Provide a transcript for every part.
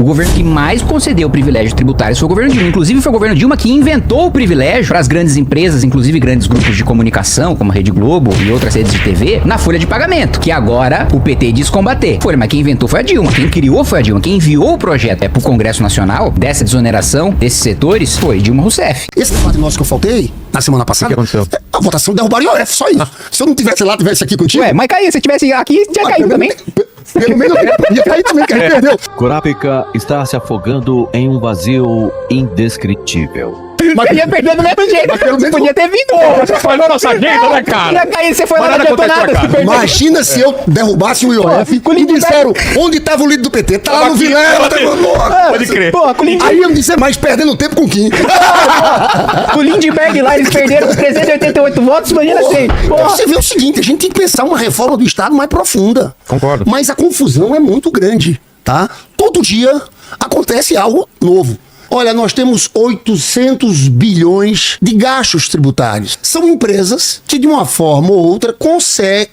O governo que mais concedeu privilégios tributários foi o governo Dilma. Inclusive, foi o governo Dilma que inventou o privilégio para as grandes empresas, inclusive grandes grupos de comunicação, como a Rede Globo e outras redes de TV, na folha de pagamento, que agora o PT diz combater. Mas quem inventou foi a Dilma. Quem criou foi a Dilma. Quem enviou o projeto para o Congresso Nacional dessa desoneração desses setores foi Dilma Rousseff. Esse debate nosso que eu faltei na semana passada, o que aconteceu? A votação derrubaria o IOF, só isso. Se eu não tivesse lá, tivesse aqui contigo... Mas caiu. Se tivesse aqui, tinha caído também. Pelo menos ia cair também, que a gente perdeu. Curapica está se afogando em um vazio indescritível. Mas ia perder do mesmo jeito. Você podia ter vindo. Você falhou nossa agenda, né, cara? Ia cair, você foi lá, não adiantou nada. Imagina se eu derrubasse o IOF e disseram onde estava o líder do PT. Tá lá no Vilela. Pode crer. Porra, com o Lindbergh. Aí eu disse, mas perdendo tempo com quem? O Lindbergh lá, eles perderam 388 votos, imagina assim. Você vê o seguinte, a gente tem que pensar uma reforma do Estado mais profunda. Concordo. Mas a confusão é muito grande, tá? Todo dia acontece algo novo. Olha, nós temos 800 bilhões de gastos tributários. São empresas que, de uma forma ou outra,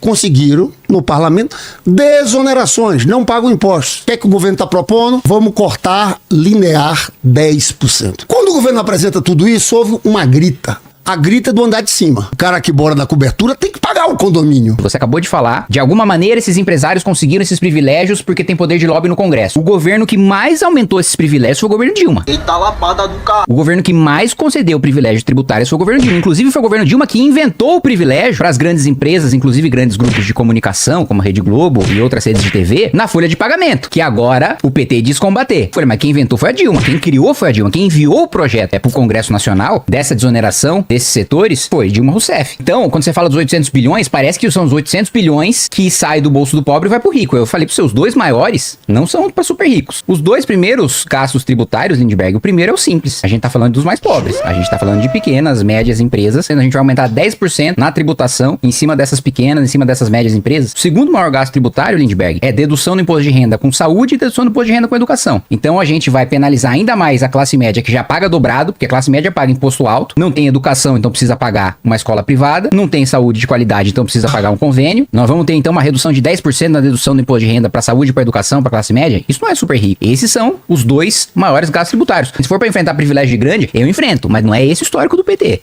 conseguiram, no parlamento, desonerações, não pagam impostos. O que é que o governo está propondo? Vamos cortar linear 10%. Quando o governo apresenta tudo isso, houve uma grita. A grita do andar de cima. O cara que mora na cobertura tem que pagar o condomínio. Você acabou de falar, de alguma maneira esses empresários conseguiram esses privilégios porque tem poder de lobby no Congresso. O governo que mais aumentou esses privilégios foi o governo Dilma. Eita lapada do carro. O governo que mais concedeu privilégios tributários foi o governo Dilma. Inclusive foi o governo Dilma que inventou o privilégio para as grandes empresas, inclusive grandes grupos de comunicação, como a Rede Globo e outras redes de TV, na folha de pagamento, que agora o PT diz combater. Mas quem inventou foi a Dilma. Quem criou foi a Dilma. Quem enviou o projeto para o Congresso Nacional dessa desoneração desses setores foi Dilma Rousseff. Então, quando você fala dos 800 bilhões, parece que são os 800 bilhões que saem do bolso do pobre e vai pro rico. Eu falei pros seus dois maiores, não são para super ricos. Os dois primeiros gastos tributários, Lindbergh, o primeiro é o simples. A gente tá falando dos mais pobres. A gente tá falando de pequenas, médias empresas, sendo a gente vai aumentar 10% na tributação em cima dessas pequenas, em cima dessas médias empresas. O segundo maior gasto tributário, Lindbergh, é dedução do imposto de renda com saúde e dedução do imposto de renda com educação. Então, a gente vai penalizar ainda mais a classe média, que já paga dobrado, porque a classe média paga imposto alto, não tem educação, então precisa pagar uma escola privada, não tem saúde de qualidade, então precisa pagar um convênio. Nós vamos ter então uma redução de 10% na dedução do imposto de renda para saúde, para educação, para classe média. Isso não é super rico. Esses são os dois maiores gastos tributários. Se for para enfrentar privilégio de grande, eu enfrento, mas não é esse o histórico do PT.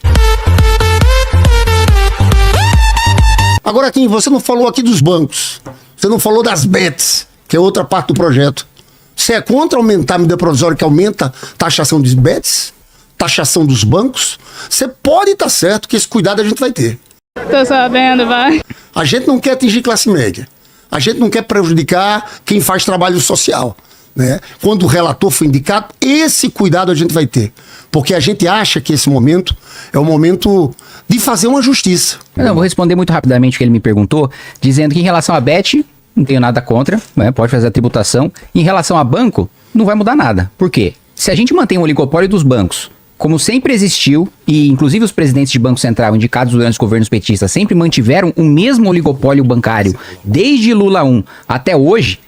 Agora, Kim, você não falou aqui dos bancos. Você não falou das bets, que é outra parte do projeto. Você é contra aumentar a medida provisória que aumenta a taxação dos bets? Taxação dos bancos? Você pode estar certo que esse cuidado a gente vai ter. Tô sabendo, vai. A gente não quer atingir classe média. A gente não quer prejudicar quem faz trabalho social, né? Quando o relator foi indicado, esse cuidado a gente vai ter. Porque a gente acha que esse momento é o momento de fazer uma justiça. Eu vou responder muito rapidamente o que ele me perguntou, dizendo que em relação a bet, não tenho nada contra, né? Pode fazer a tributação. Em relação a banco, não vai mudar nada. Por quê? Se a gente mantém o oligopólio dos bancos, como sempre existiu, e inclusive os presidentes de Banco Central indicados durante os governos petistas sempre mantiveram o mesmo oligopólio bancário, desde Lula 1 até hoje.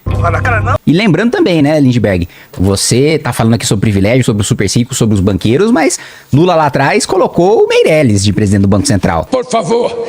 E lembrando também, né, Lindbergh, você tá falando aqui sobre privilégio, sobre os super ricos, sobre os banqueiros, mas Lula lá atrás colocou o Meirelles de presidente do Banco Central. Por favor,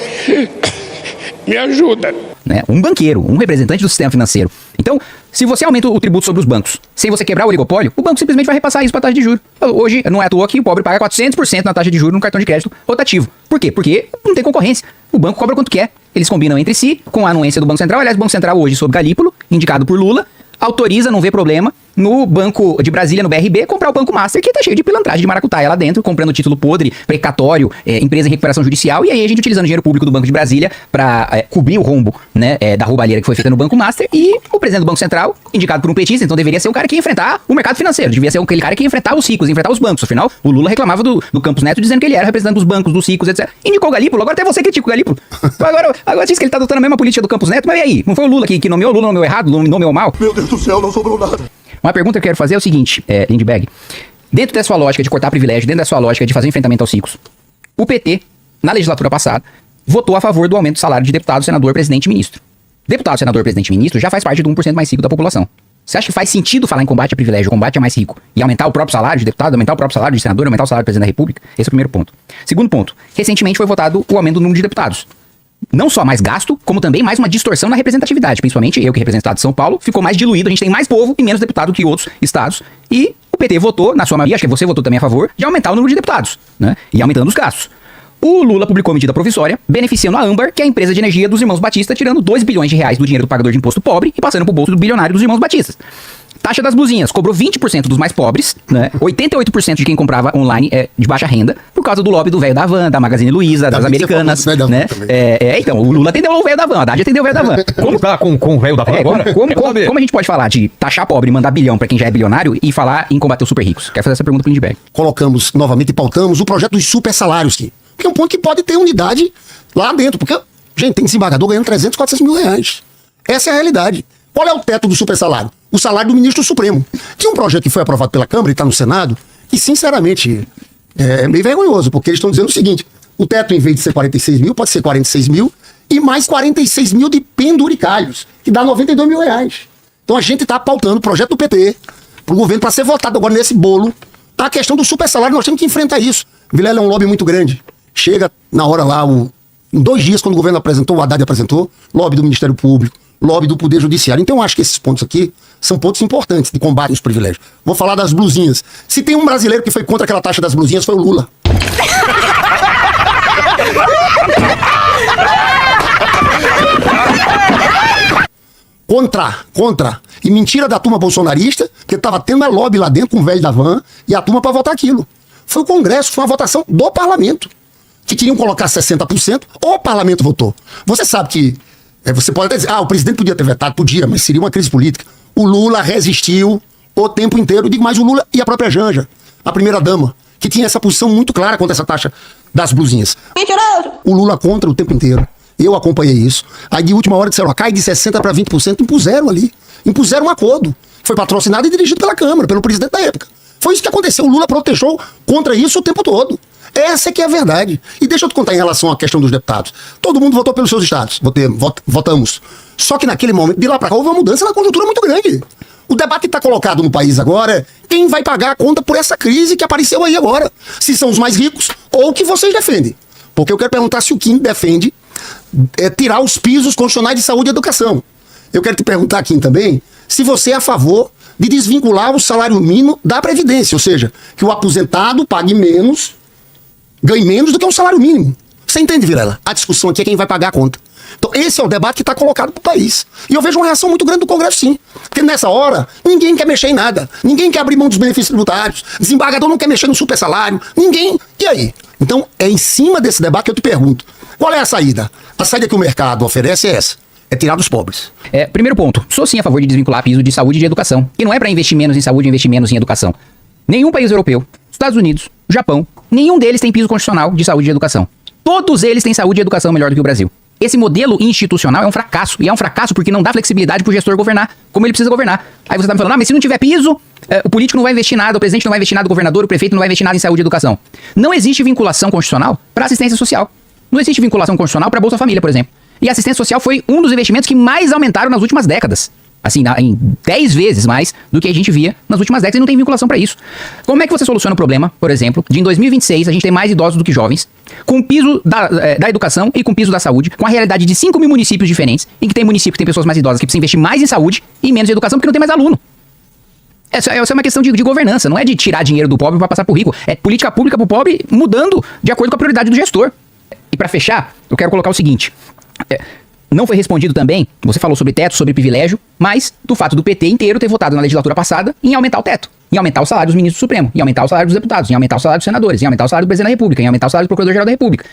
me ajuda. Né? Um banqueiro, um representante do sistema financeiro. Então, se você aumenta o tributo sobre os bancos, sem você quebrar o oligopólio, o banco simplesmente vai repassar isso para a taxa de juros. Hoje, não é à toa que o pobre paga 400% na taxa de juros no cartão de crédito rotativo. Por quê? Porque não tem concorrência. O banco cobra quanto quer. Eles combinam entre si, com a anuência do Banco Central. Aliás, o Banco Central hoje, sob Galípolo, indicado por Lula, autoriza, não vê problema, no Banco de Brasília, no BRB, comprar o Banco Master, que tá cheio de pilantragem de maracutaia lá dentro, comprando título podre, precatório, empresa em recuperação judicial, e aí a gente utilizando dinheiro público do Banco de Brasília para cobrir o rombo, né, da roubalheira que foi feita no Banco Master, e o presidente do Banco Central, indicado por um petista, então deveria ser o cara que ia enfrentar o mercado financeiro, devia ser aquele cara que ia enfrentar os ricos, enfrentar os bancos. Afinal, o Lula reclamava do Campos Neto dizendo que ele era representante dos bancos, dos ricos, etc. Indicou o Galípolo, agora até você critica o Galípolo. Agora diz que ele tá adotando a mesma política do Campos Neto, mas e aí? Não foi o Lula que nomeou? O Lula nomeou errado? Nomeou mal? Meu Deus do céu, não sobrou nada. Uma pergunta que eu quero fazer é o seguinte, Lindbergh. Dentro da sua lógica de cortar privilégio, dentro da sua lógica de fazer enfrentamento aos ricos, o PT, na legislatura passada, votou a favor do aumento do salário de deputado, senador, presidente e ministro. Deputado, senador, presidente e ministro já faz parte do 1% mais rico da população. Você acha que faz sentido falar em combate a privilégio, combate a mais rico, e aumentar o próprio salário de deputado, aumentar o próprio salário de senador, aumentar o salário do presidente da República? Esse é o primeiro ponto. Segundo ponto, recentemente foi votado o aumento do número de deputados. não só mais gasto, como também mais uma distorção na representatividade. Principalmente eu, que represento o estado de São Paulo, ficou mais diluído. A gente tem mais povo e menos deputado que outros estados. E o PT votou, na sua maioria, acho que você votou também a favor, de aumentar o número de deputados, né? E aumentando os gastos. O Lula publicou medida provisória, beneficiando a Âmbar, que é a empresa de energia dos irmãos Batista, tirando 2 bilhões de reais do dinheiro do pagador de imposto pobre e passando pro bolso do bilionário dos irmãos Batistas. Taxa das blusinhas, cobrou 20% dos mais pobres, né? 88% de quem comprava online é de baixa renda, por causa do lobby do velho da Van, da Magazine Luiza, das Americanas, né? Então, o Lula atendeu o velho da Van, a Haddad atendeu o velho da Van. Como tá com o velho da Van agora? Como a gente pode falar de taxar pobre e mandar bilhão pra quem já é bilionário e falar em combater os super ricos? Quero fazer essa pergunta pro Lindbergh. Colocamos novamente e pautamos o projeto dos super salários aqui. Que é um ponto que pode ter unidade lá dentro. Porque, gente, tem desembargador ganhando 300, 400 mil reais. Essa é a realidade. Qual é o teto do super salário? O salário do ministro Supremo. Tinha um projeto que foi aprovado pela Câmara e está no Senado, que, sinceramente, é meio vergonhoso, porque eles estão dizendo o seguinte: o teto, em vez de ser 46 mil, pode ser 46 mil e mais 46 mil de penduricalhos, que dá 92 mil reais. Então a gente está pautando o projeto do PT para o governo para ser votado agora nesse bolo. A questão do super salário, nós temos que enfrentar isso. Vilela é um lobby muito grande. Chega na hora lá, em 2 dias, quando o governo apresentou, o Haddad apresentou, lobby do Ministério Público, lobby do Poder Judiciário. Então eu acho que esses pontos aqui são pontos importantes de combate aos privilégios. Vou falar das blusinhas. Se tem um brasileiro que foi contra aquela taxa das blusinhas, foi o Lula. Contra. E mentira da turma bolsonarista, que tava tendo a lobby lá dentro com o velho da Van e a turma para votar aquilo. Foi o Congresso, foi uma votação do Parlamento, que queriam colocar 60%, o Parlamento votou. Você sabe que, você pode até dizer, o presidente podia ter vetado, podia, mas seria uma crise política. O Lula resistiu o tempo inteiro, digo mais o Lula e a própria Janja, a primeira-dama, que tinha essa posição muito clara contra essa taxa das blusinhas. Mentiroso! O Lula contra o tempo inteiro. Eu acompanhei isso. Aí de última hora disseram, cai de 60% para 20%, impuseram ali. Impuseram um acordo. Foi patrocinado e dirigido pela Câmara, pelo presidente da época. Foi isso que aconteceu. O Lula protestou contra isso o tempo todo. Essa é que é a verdade. E deixa eu te contar em relação à questão dos deputados. Todo mundo votou pelos seus estados. Votamos. Só que naquele momento, de lá para cá, houve uma mudança na conjuntura muito grande. O debate que está colocado no país agora é quem vai pagar a conta por essa crise que apareceu aí agora. Se são os mais ricos ou o que vocês defendem. Porque eu quero perguntar se o Kim defende tirar os pisos constitucionais de saúde e educação. Eu quero te perguntar, Kim, também, se você é a favor de desvincular o salário mínimo da Previdência. Ou seja, que o aposentado pague menos, ganhe menos do que um salário mínimo. Você entende, Vilela? A discussão aqui é quem vai pagar a conta. Então esse é o debate que está colocado para o país. E eu vejo uma reação muito grande do Congresso, sim. Porque nessa hora, ninguém quer mexer em nada. Ninguém quer abrir mão dos benefícios tributários. Desembargador não quer mexer no super salário. Ninguém. E aí? Então é em cima desse debate que eu te pergunto. Qual é a saída? A saída que o mercado oferece é essa. É tirar dos pobres. Primeiro ponto. Sou sim a favor de desvincular piso de saúde e de educação. E não é para investir menos em saúde e investir menos em educação. Nenhum país europeu, Estados Unidos, Japão, nenhum deles tem piso constitucional de saúde e educação. Todos eles têm saúde e educação melhor do que o Brasil. Esse modelo institucional é um fracasso. E é um fracasso porque não dá flexibilidade pro gestor governar como ele precisa governar. Aí você tá me falando, mas se não tiver piso, o político não vai investir nada, o presidente não vai investir nada, o governador, o prefeito não vai investir nada em saúde e educação. Não existe vinculação constitucional para assistência social. Não existe vinculação constitucional para Bolsa Família, por exemplo. E a assistência social foi um dos investimentos que mais aumentaram nas últimas décadas. Assim, em 10 vezes mais do que a gente via nas últimas décadas e não tem vinculação para isso. Como é que você soluciona o problema, por exemplo, de em 2026 a gente tem mais idosos do que jovens, com piso da educação e com piso da saúde, com a realidade de 5 mil municípios diferentes, em que tem município que tem pessoas mais idosas que precisam investir mais em saúde e menos em educação porque não tem mais aluno. Essa é uma questão de governança, não é de tirar dinheiro do pobre para passar pro rico. É política pública pro pobre mudando de acordo com a prioridade do gestor. E para fechar, eu quero colocar o seguinte... Não foi respondido também, você falou sobre teto, sobre privilégio, mas do fato do PT inteiro ter votado na legislatura passada em aumentar o teto, em aumentar o salário dos ministros do Supremo, em aumentar o salário dos deputados, em aumentar o salário dos senadores, em aumentar o salário do presidente da República, em aumentar o salário do Procurador-Geral da República.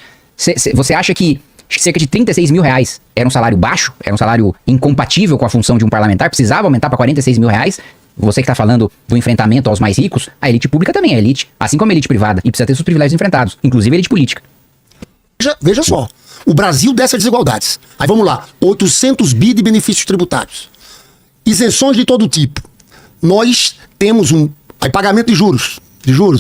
Você acha que cerca de 36 mil reais era um salário baixo, era um salário incompatível com a função de um parlamentar, precisava aumentar para 46 mil reais? Você que está falando do enfrentamento aos mais ricos, a elite pública também é elite, assim como a elite privada, e precisa ter seus privilégios enfrentados, inclusive a elite política. Veja só. O Brasil dessas desigualdades. Aí vamos lá, 800 bi de benefícios tributários. Isenções de todo tipo. Nós temos aí pagamento de juros,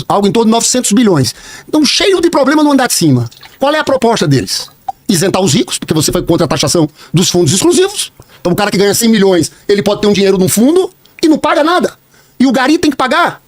algo em torno de 900 bilhões. Então, cheio de problema no andar de cima. Qual é a proposta deles? Isentar os ricos, porque você foi contra a taxação dos fundos exclusivos. Então, o cara que ganha 100 milhões, ele pode ter um dinheiro num fundo e não paga nada. E o gari tem que pagar.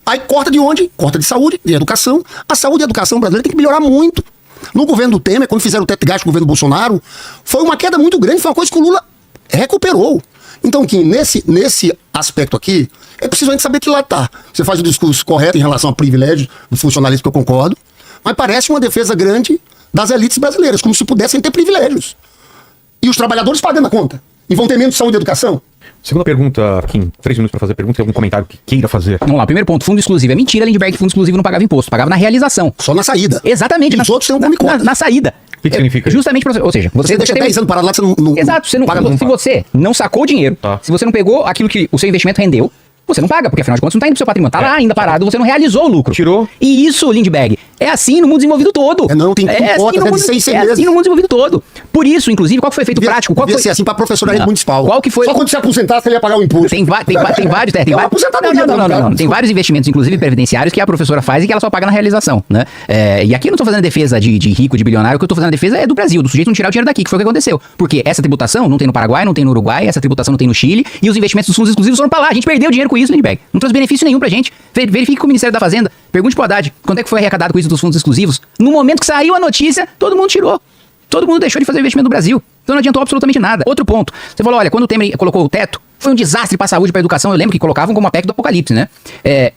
Aí corta de onde? Corta de saúde, de educação. A saúde e a educação brasileira tem que melhorar muito. No governo do Temer, quando fizeram o teto de gasto no governo do Bolsonaro, foi uma queda muito grande, foi uma coisa que o Lula recuperou. Então, Kim, nesse aspecto aqui, é preciso a gente saber que lá tá. Você faz o discurso correto em relação a privilégios do funcionalismo, que eu concordo, mas parece uma defesa grande das elites brasileiras, como se pudessem ter privilégios. E os trabalhadores pagando a conta. E vão ter menos saúde e educação. Segunda pergunta, Kim. 3 minutos pra fazer pergunta e algum comentário que queira fazer. Vamos lá, primeiro ponto, fundo exclusivo. É mentira, Lindbergh, que fundo exclusivo não pagava imposto, pagava na realização. Só na saída. Exatamente. E os outros têm um come conta. Na saída. O que significa? Justamente pra, ou seja, Você deixa 10 anos parado lá, você não Exato, você não, paga se você não sacou o dinheiro, Tá. se você não pegou aquilo que o seu investimento rendeu, você não paga, porque afinal de contas não tá indo pro seu patrimônio, tá lá ainda parado, você não realizou o lucro. Tirou. E isso, Lindbergh, é assim no mundo desenvolvido todo. Não, tem assim cotas, no é de mundo, 6 é meses. assim no mundo desenvolvido todo. Por isso, inclusive, qual que foi o efeito prático? Qual Devia foi? ser assim pra professorato Não. municipal. Qual que foi? Só quando se aposentar, você ia pagar o imposto. Tem vários, tem É uma vários. aposentadoria, Não. Tem vários investimentos, inclusive previdenciários, que a professora faz e que ela só paga na realização, né? E aqui eu não tô fazendo defesa de rico, de bilionário, o que eu tô fazendo defesa é do Brasil, do sujeito não tirar o dinheiro daqui, que foi o que aconteceu. Porque essa tributação não tem no Paraguai, não tem no Uruguai, essa tributação não tem no Chile, e os investimentos dos fundos exclusivos foram pra lá. A gente perdeu dinheiro com isso, Lindbergh. Não trouxe benefício nenhum pra gente. Verifique com o Ministério da Fazenda. Pergunte pro Haddad, quanto é que foi arrecadado com isso dos fundos exclusivos? No momento que saiu a notícia, todo mundo tirou. Todo mundo deixou de fazer investimento no Brasil. Então não adiantou absolutamente nada. Outro ponto. Você falou, olha, quando o Temer colocou o teto, foi um desastre pra saúde e pra educação. Eu lembro que colocavam como a PEC do apocalipse, né?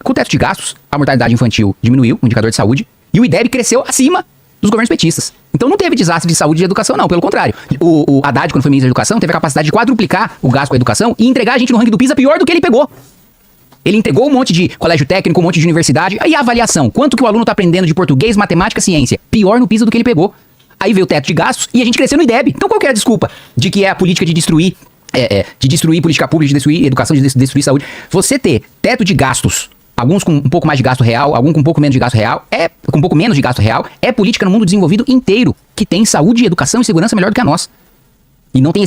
Com o teto de gastos, a mortalidade infantil diminuiu, o indicador de saúde, e o IDEB cresceu acima dos governos petistas. Então não teve desastre de saúde e de educação, não. Pelo contrário. O Haddad, quando foi ministro da Educação, teve a capacidade de quadruplicar o gasto com a educação e entregar a gente no ranking do PISA pior do que ele pegou. Ele entregou um monte de colégio técnico, um monte de universidade. Aí a avaliação, quanto que o aluno tá aprendendo de português, matemática, ciência? Pior no PISA do que ele pegou. Aí veio o teto de gastos e a gente cresceu no IDEB. Então qual que é a desculpa de que é a política de destruir política pública, de destruir educação, de destruir saúde? Você ter teto de gastos, alguns com um pouco mais de gasto real, alguns com um pouco menos de gasto real, com um pouco menos de gasto real, é política no mundo desenvolvido inteiro, que tem saúde, educação e segurança melhor do que a nossa. E não tem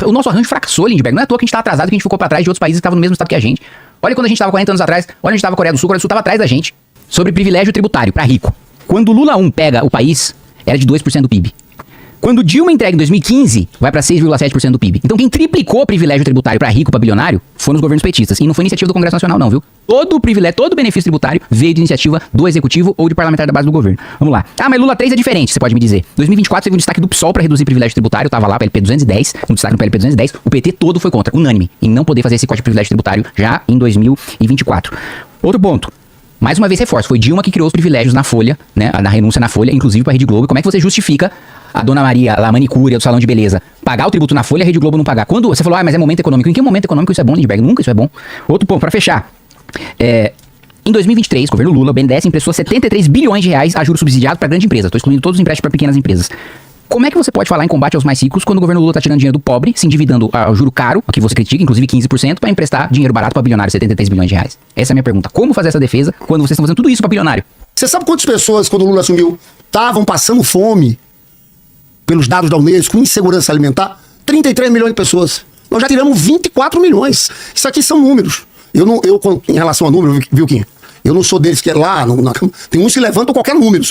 o nosso arranjo fracassou, Lindbergh. Não é à toa que a gente tá atrasado, que a gente ficou pra trás de outros países que estavam no mesmo estado que a gente. Olha quando a gente tava 40 anos atrás, olha a gente tava Coreia do Sul tava atrás da gente. Sobre privilégio tributário pra rico. Quando o Lula 1 pega o país, era de 2% do PIB. Quando Dilma entrega em 2015, vai pra 6,7% do PIB. Então quem triplicou o privilégio tributário pra rico, pra bilionário, foram os governos petistas. E não foi iniciativa do Congresso Nacional não, viu? Todo o privilégio, todo o benefício tributário veio de iniciativa do Executivo ou de parlamentar da base do governo. Vamos lá. Ah, mas Lula 3 é diferente, você pode me dizer. 2024 teve um destaque do PSOL pra reduzir privilégio tributário, tava lá, PLP 210, um destaque no PLP 210. O PT todo foi contra, unânime, em não poder fazer esse corte de privilégio tributário já em 2024. Outro ponto. Mais uma vez reforço, foi Dilma que criou os privilégios na Folha, né, na renúncia na Folha, inclusive pra Rede Globo. Como é que você justifica a Dona Maria, lá, a manicure do salão de beleza, pagar o tributo na Folha e a Rede Globo não pagar? Quando você falou, mas é momento econômico. Em que momento econômico isso é bom, Lindbergh? Nunca isso é bom. Outro ponto, pra fechar. Em 2023, governo Lula, o BNDES emprestou 73 bilhões de reais a juros subsidiados pra grande empresa. Tô excluindo todos os empréstimos para pequenas empresas. Como é que você pode falar em combate aos mais ricos quando o governo Lula tá tirando dinheiro do pobre, se endividando ao juro caro, que você critica, inclusive 15%, pra emprestar dinheiro barato pra bilionário, 73 bilhões de reais? Essa é a minha pergunta. Como fazer essa defesa quando vocês estão fazendo tudo isso pra bilionário? Você sabe quantas pessoas, quando o Lula assumiu, estavam passando fome, pelos dados da Unesco, com insegurança alimentar? 33 milhões de pessoas. Nós já tiramos 24 milhões. Isso aqui são números. Em relação a número, viu, Kim? Eu não sou deles que é lá, tem uns que levantam qualquer número.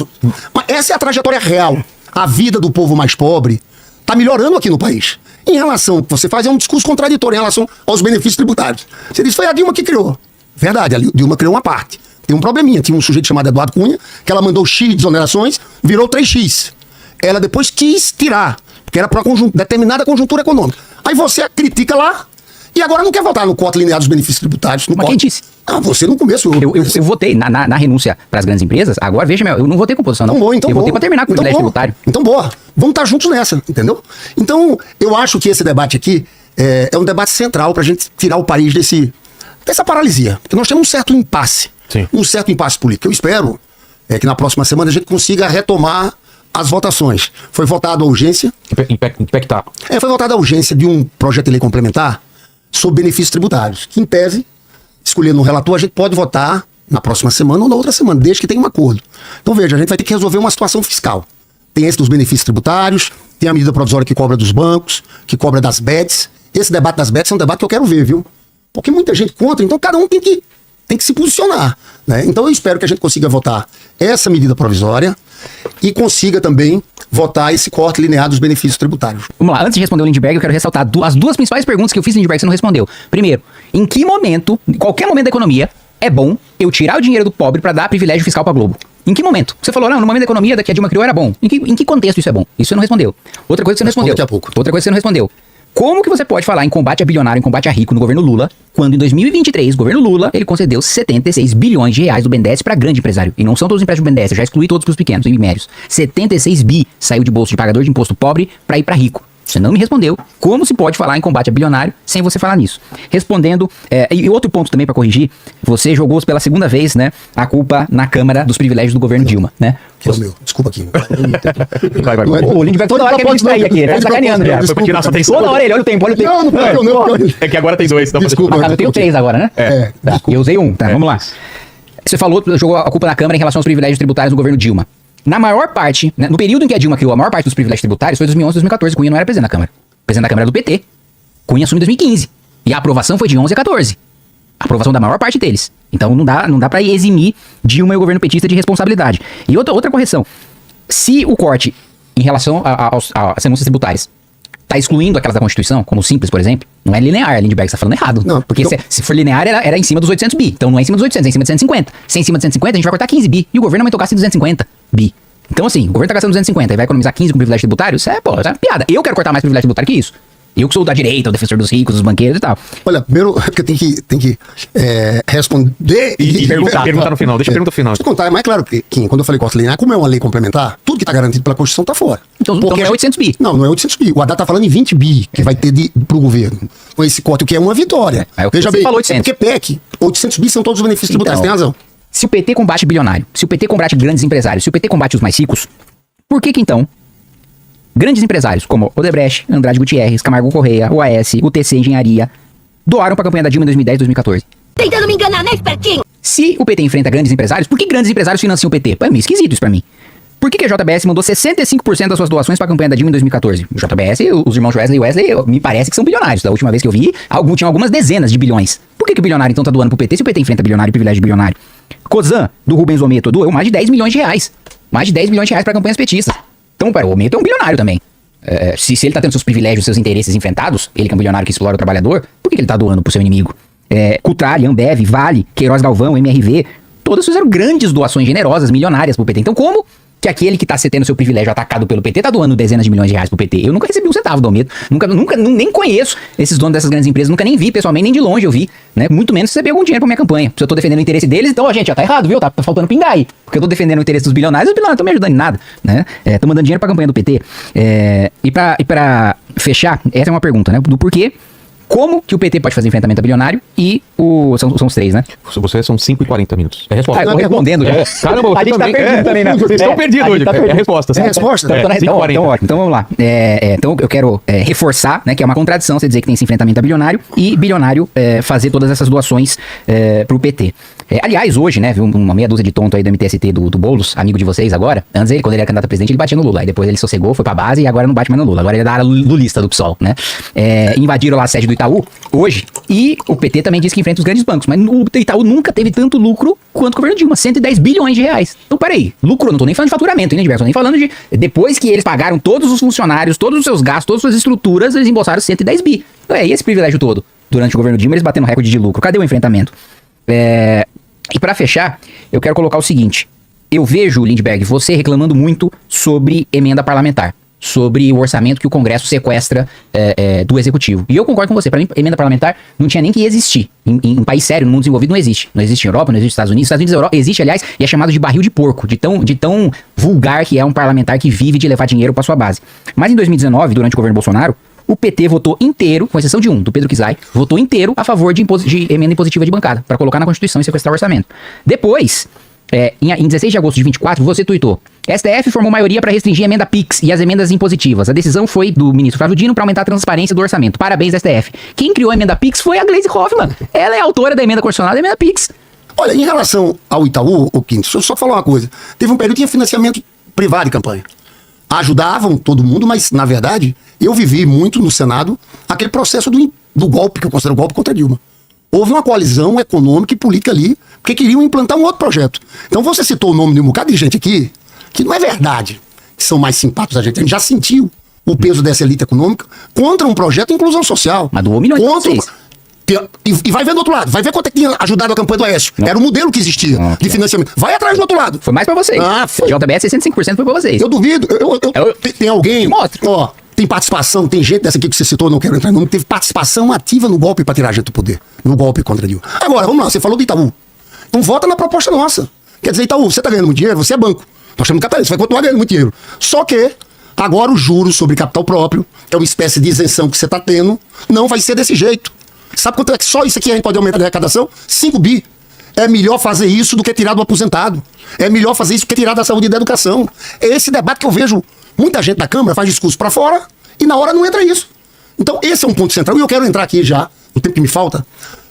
Mas essa é a trajetória real. A vida do povo mais pobre está melhorando aqui no país. Em relação, você faz um discurso contraditório em relação aos benefícios tributários. Você diz, foi a Dilma que criou. Verdade, a Dilma criou uma parte. Tem um probleminha, tinha um sujeito chamado Eduardo Cunha, que ela mandou X de desonerações, virou 3X. Ela depois quis tirar, porque era para determinada conjuntura econômica. Aí você critica lá, e agora não quer votar no corte linear dos benefícios tributários. Mas quem disse? Ah, você no começo. Eu votei na renúncia para as grandes empresas. Agora, veja, eu não votei com oposição, não. Então eu votei para terminar com o privilégio tributário. Então, boa. Vamos estar juntos nessa, entendeu? Então, eu acho que esse debate aqui é um debate central para a gente tirar o país dessa paralisia. Porque nós temos um certo impasse. Sim. Um certo impasse político. Eu espero que na próxima semana a gente consiga retomar as votações. Foi votada a urgência. Impactar. Foi votada a urgência de um projeto de lei complementar sobre benefícios tributários, que em tese, escolhendo um relator, a gente pode votar na próxima semana ou na outra semana, desde que tenha um acordo. Então veja, a gente vai ter que resolver uma situação fiscal. Tem esse dos benefícios tributários, tem a medida provisória que cobra dos bancos, que cobra das BEDs. Esse debate das BEDs é um debate que eu quero ver, viu? Porque muita gente contra, então cada um tem que se posicionar, né? Então eu espero que a gente consiga votar essa medida provisória e consiga também votar esse corte linear dos benefícios tributários. Vamos lá, antes de responder o Lindbergh, eu quero ressaltar as duas principais perguntas que eu fiz, Lindbergh, você não respondeu. Primeiro, em que momento, em qualquer momento da economia, é bom eu tirar o dinheiro do pobre para dar privilégio fiscal pra Globo? Em que momento? Você falou, não, no momento da economia que a Dilma criou era bom. Em que contexto isso é bom? Isso você não respondeu. Outra coisa que você não respondeu. Daqui a pouco. Outra coisa que você não respondeu. Como que você pode falar em combate a bilionário, em combate a rico no governo Lula, quando em 2023, o governo Lula, ele concedeu 76 bilhões de reais do BNDES para grande empresário. E não são todos os empréstimos do BNDES, eu já excluí todos para os pequenos e médios. 76 bi saiu de bolso de pagador de imposto pobre para ir para rico. Você não me respondeu. Como se pode falar em combate a bilionário sem você falar nisso? Respondendo, e outro ponto também para corrigir, você jogou pela segunda vez, né, a culpa na Câmara dos privilégios do governo Dilma, né? Que é o meu. Desculpa aqui. Vai. O Lindbergh toda hora quer me distrair aqui, ele tá sacaneando já. Foi pra tirar sua atenção. Toda hora ele, olha o tempo, olha o tempo. Não. É que agora tem dois. Então Desculpa. Eu tenho 3 agora, né? Tá. Desculpa. Eu usei 1, tá, vamos lá. Você falou, jogou a culpa na Câmara em relação aos privilégios tributários do governo Dilma. Na maior parte, né, no período em que a Dilma criou a maior parte dos privilégios tributários, foi 2011 2014. Cunha não era presidente da Câmara. O presidente da Câmara era do PT. Cunha assumiu em 2015. E a aprovação foi de 11 a 14. A aprovação da maior parte deles. Então não dá pra eximir Dilma e o governo petista de responsabilidade. E outra correção. Se o corte em relação às renúncias tributárias tá excluindo aquelas da Constituição, como o Simples, por exemplo, não é linear, Lindbergh está falando errado. Não, porque se for linear, era em cima dos 800 bi. Então não é em cima dos 800, é em cima de 150. Se é em cima de 150, a gente vai cortar 15 bi. E o governo aumentou o gasto em 250 bi. Então assim, o governo tá gastando 250 e vai economizar 15 com privilégio tributário, isso é uma piada. Eu quero cortar mais privilégio tributário que isso. Eu que sou da direita, o defensor dos ricos, dos banqueiros e tal. Olha, primeiro, porque tem que responder E perguntar no final. Deixa eu perguntar no final. Deixa eu contar, é mais claro que quando eu falei corte linear, como é uma lei complementar, tudo que está garantido pela Constituição está fora. Então não é 800 bi. Não é 800 bi. O Haddad está falando em 20 bi que vai ter pro governo. Com esse corte, o que é uma vitória. Veja bem, falou 800. Porque PEC, 800 bi são todos os benefícios tributários, tem razão. Se o PT combate bilionário, se o PT combate grandes empresários, se o PT combate os mais ricos, por que então grandes empresários como Odebrecht, Andrade Gutierrez, Camargo Correia, OAS, UTC Engenharia doaram para a campanha da Dilma em 2010 e 2014? Tentando me enganar, né, espertinho? Se o PT enfrenta grandes empresários, por que grandes empresários financiam o PT? É meio esquisito isso pra mim. Por que a JBS mandou 65% das suas doações para a campanha da Dilma em 2014? O JBS, os irmãos Wesley me parece que são bilionários. Da última vez que eu vi, tinha algumas dezenas de bilhões. Por que o bilionário então tá doando pro PT se o PT enfrenta bilionário e privilégio de bilionário? Cosan, do Rubens Ometo, doou mais de 10 milhões de reais. Mais de 10 milhões de reais para campanhas petistas. Então, o Ometo é um bilionário também. Se ele tá tendo seus privilégios, seus interesses enfrentados, ele que é um bilionário que explora o trabalhador, por que ele tá doando pro seu inimigo? Cutrale, Ambev, Vale, Queiroz Galvão, MRV, todas fizeram grandes doações generosas, milionárias pro PT. Então como que aquele que tá tendo seu privilégio atacado pelo PT tá doando dezenas de milhões de reais pro PT? Eu nunca recebi um centavo do Ometo, nem conheço esses donos dessas grandes empresas, nunca nem vi pessoalmente, nem de longe eu vi, né? Muito menos receber algum dinheiro pra minha campanha. Se eu tô defendendo o interesse deles, então, gente, tá errado, viu? Tá faltando pingar aí. Porque eu tô defendendo o interesse dos bilionários, os bilionários não estão me ajudando em nada, né? Tô mandando dinheiro pra campanha do PT. E pra fechar, essa é uma pergunta, né? Do porquê. Como que o PT pode fazer enfrentamento a bilionário e são os 3, né? Você são 5:40 minutos. É a resposta. Eu tô respondendo já. Caramba, a gente tá perdido também, né? Vocês estão perdidos hoje. É a resposta. É a resposta? Então, ótimo. Então vamos lá. Então eu quero reforçar, né, que é uma contradição você dizer que tem esse enfrentamento a bilionário e bilionário fazer todas essas doações pro PT. Aliás, hoje, né, viu uma meia dúzia de tonto aí do MTST do Boulos, amigo de vocês agora. Antes ele, quando ele era candidato a presidente, ele batia no Lula. Aí depois ele sossegou, foi pra base e agora não bate mais no Lula. Agora ele é da área lulista do PSOL, né? Invadiram lá a sede do Itaú hoje e o PT também disse que enfrenta os grandes bancos. Mas o Itaú nunca teve tanto lucro quanto o governo Dilma, 110 bilhões de reais. Então, peraí, lucro, não tô nem falando de faturamento, hein, Diverso? Tô nem falando de... Depois que eles pagaram todos os funcionários, todos os seus gastos, todas as suas estruturas, eles embolsaram 110 bi. E esse privilégio todo? Durante o governo Dilma, eles batendo recorde de lucro. Cadê o enfrentamento? E pra fechar, eu quero colocar o seguinte. Eu vejo, Lindbergh, você reclamando muito sobre emenda parlamentar, sobre o orçamento que o Congresso sequestra do Executivo. E eu concordo com você. Pra mim, emenda parlamentar não tinha nem que existir. Em um país sério, no mundo desenvolvido, não existe. Não existe em Europa, não existe nos Estados Unidos. Estados Unidos e Europa existe, aliás, e é chamado de barril de porco, de tão vulgar que é um parlamentar que vive de levar dinheiro pra sua base. Mas em 2019, durante o governo Bolsonaro, o PT votou inteiro, com exceção de do Pedro Kizai, votou inteiro a favor de emenda impositiva de bancada, para colocar na Constituição e sequestrar o orçamento. Depois, em 16 de agosto de 24, você tuitou: STF formou maioria para restringir a emenda PIX e as emendas impositivas. A decisão foi do ministro Flávio Dino para aumentar a transparência do orçamento. Parabéns, STF. Quem criou a emenda PIX foi a Gleisi Hoffmann. Ela é a autora da emenda constitucional da emenda PIX. Olha, em relação ao Itaú, Quinto, deixa eu só falar uma coisa. Teve um período que tinha financiamento privado de campanha. Ajudavam todo mundo, mas, na verdade, eu vivi muito no Senado aquele processo do golpe, que eu considero golpe contra Dilma. Houve uma coalizão econômica e política ali, porque queriam implantar um outro projeto. Então você citou o nome de um bocado de gente aqui, que não é verdade, que são mais simpáticos a gente já sentiu o peso dessa elite econômica contra um projeto de inclusão social. Mas doou milhões pra vocês. E vai ver do outro lado. Vai ver quanto é que tinha ajudado a campanha do Aécio. Era o modelo que existia de financiamento. Vai atrás do outro lado. Foi mais pra vocês. Foi. JBS 65% foi pra vocês. Eu duvido. Tem alguém... Mostra. Ó, tem participação, tem gente dessa aqui que você citou, não quero entrar no nome, teve participação ativa no golpe pra tirar a gente do poder. No golpe contra Dilma. Agora, vamos lá, você falou do Itaú. Então vota na proposta nossa. Quer dizer, Itaú, você tá ganhando muito dinheiro, você é banco. Nós estamos capitalistas, vai continuar ganhando muito dinheiro. Só que, agora os juros sobre capital próprio, que é uma espécie de isenção que você tá tendo, não vai ser desse jeito. Sabe quanto é que só isso aqui a gente pode aumentar de arrecadação? 5 bi. É melhor fazer isso do que tirar do aposentado. É melhor fazer isso do que tirar da saúde e da educação. É esse debate que eu vejo. Muita gente da Câmara faz discurso para fora e na hora não entra isso. Então esse é um ponto central. E eu quero entrar aqui já, no tempo que me falta,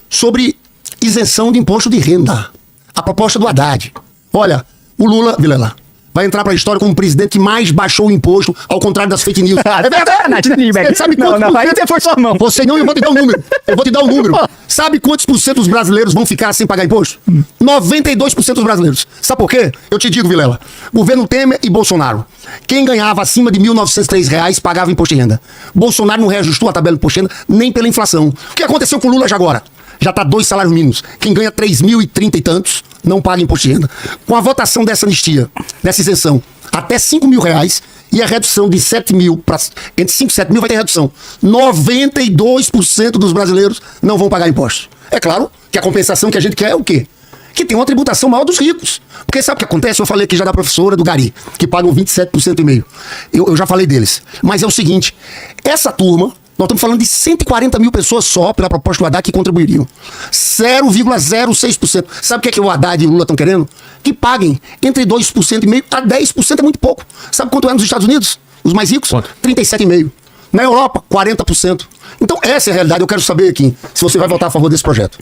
sobre isenção de imposto de renda. A proposta do Haddad. Olha, o Lula, Vilela, vai entrar para a história como o presidente que mais baixou o imposto, ao contrário das fake news. É verdade, Lindbergh. Sabe quanto Não, aí você forçou a mão. Você não, eu vou te dar um número. Sabe quantos por cento dos brasileiros vão ficar sem pagar imposto? 92% dos brasileiros. Sabe por quê? Eu te digo, Vilela. Governo Temer e Bolsonaro. Quem ganhava acima de R$ 1.903 pagava imposto de renda. Bolsonaro não reajustou a tabela de imposto de renda nem pela inflação. O que aconteceu com o Lula já agora? Já está 2 salários mínimos. Quem ganha 3.030 e tantos não paga imposto de renda. Com a votação dessa anistia, dessa isenção, até R$5.000 e a redução de 7 mil para entre 5 e 7 mil vai ter redução. 92% dos brasileiros não vão pagar impostos. É claro que a compensação que a gente quer é o quê? Que tem uma tributação maior dos ricos. Porque sabe o que acontece? Eu falei aqui já da professora do Gari, que pagam 27,5%. Eu já falei deles. Mas é o seguinte, essa turma, nós estamos falando de 140 mil pessoas só pela proposta do Haddad que contribuiriam. 0,06%. Sabe o que é que o Haddad e o Lula estão querendo? Que paguem entre 2,5% a 10% é muito pouco. Sabe quanto é nos Estados Unidos? Os mais ricos? 37,5%. Na Europa, 40%. Então essa é a realidade. Eu quero saber, Kim, se você vai votar a favor desse projeto.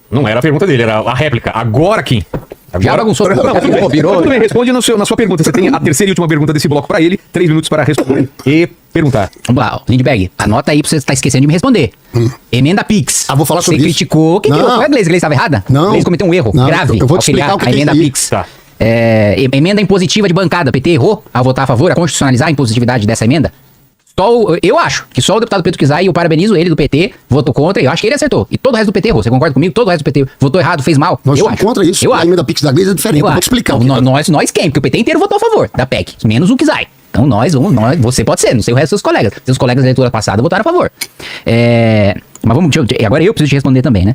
Não era a pergunta dele, era a réplica. Agora, Kim. Já bagunçou. Virou. Tudo bem, responde na sua pergunta. Você tem a terceira e última pergunta desse bloco pra ele. 3 minutos para responder e perguntar. Vamos lá, Lindbergh, anota aí pra você estar esquecendo de me responder. Emenda Pix. Vou falar sobre isso. isso. Você criticou. Quem criou? Foi a Gleice. A Gleice estava errada? Não. A Gleice cometeu um erro grave. Eu vou te explicar o que a emenda é isso. Pix. Tá. Emenda impositiva de bancada. PT errou ao votar a favor, a constitucionalizar a impositividade dessa emenda? Eu acho que só o deputado Pedro Kizai, e eu parabenizo ele do PT, votou contra, e eu acho que ele acertou. E todo o resto do PT errou. Você concorda comigo? Todo o resto do PT votou errado, fez mal. Nós somos contra isso. Eu a acho. emenda Pix da Gleice é diferente. Eu vou te explicar. Então, nós quem? Porque o PT inteiro votou a favor da PEC, menos o Kizai. Então você pode ser, não sei o resto dos seus colegas. Seus colegas da leitura passada votaram a favor. Mas agora eu preciso te responder também, né?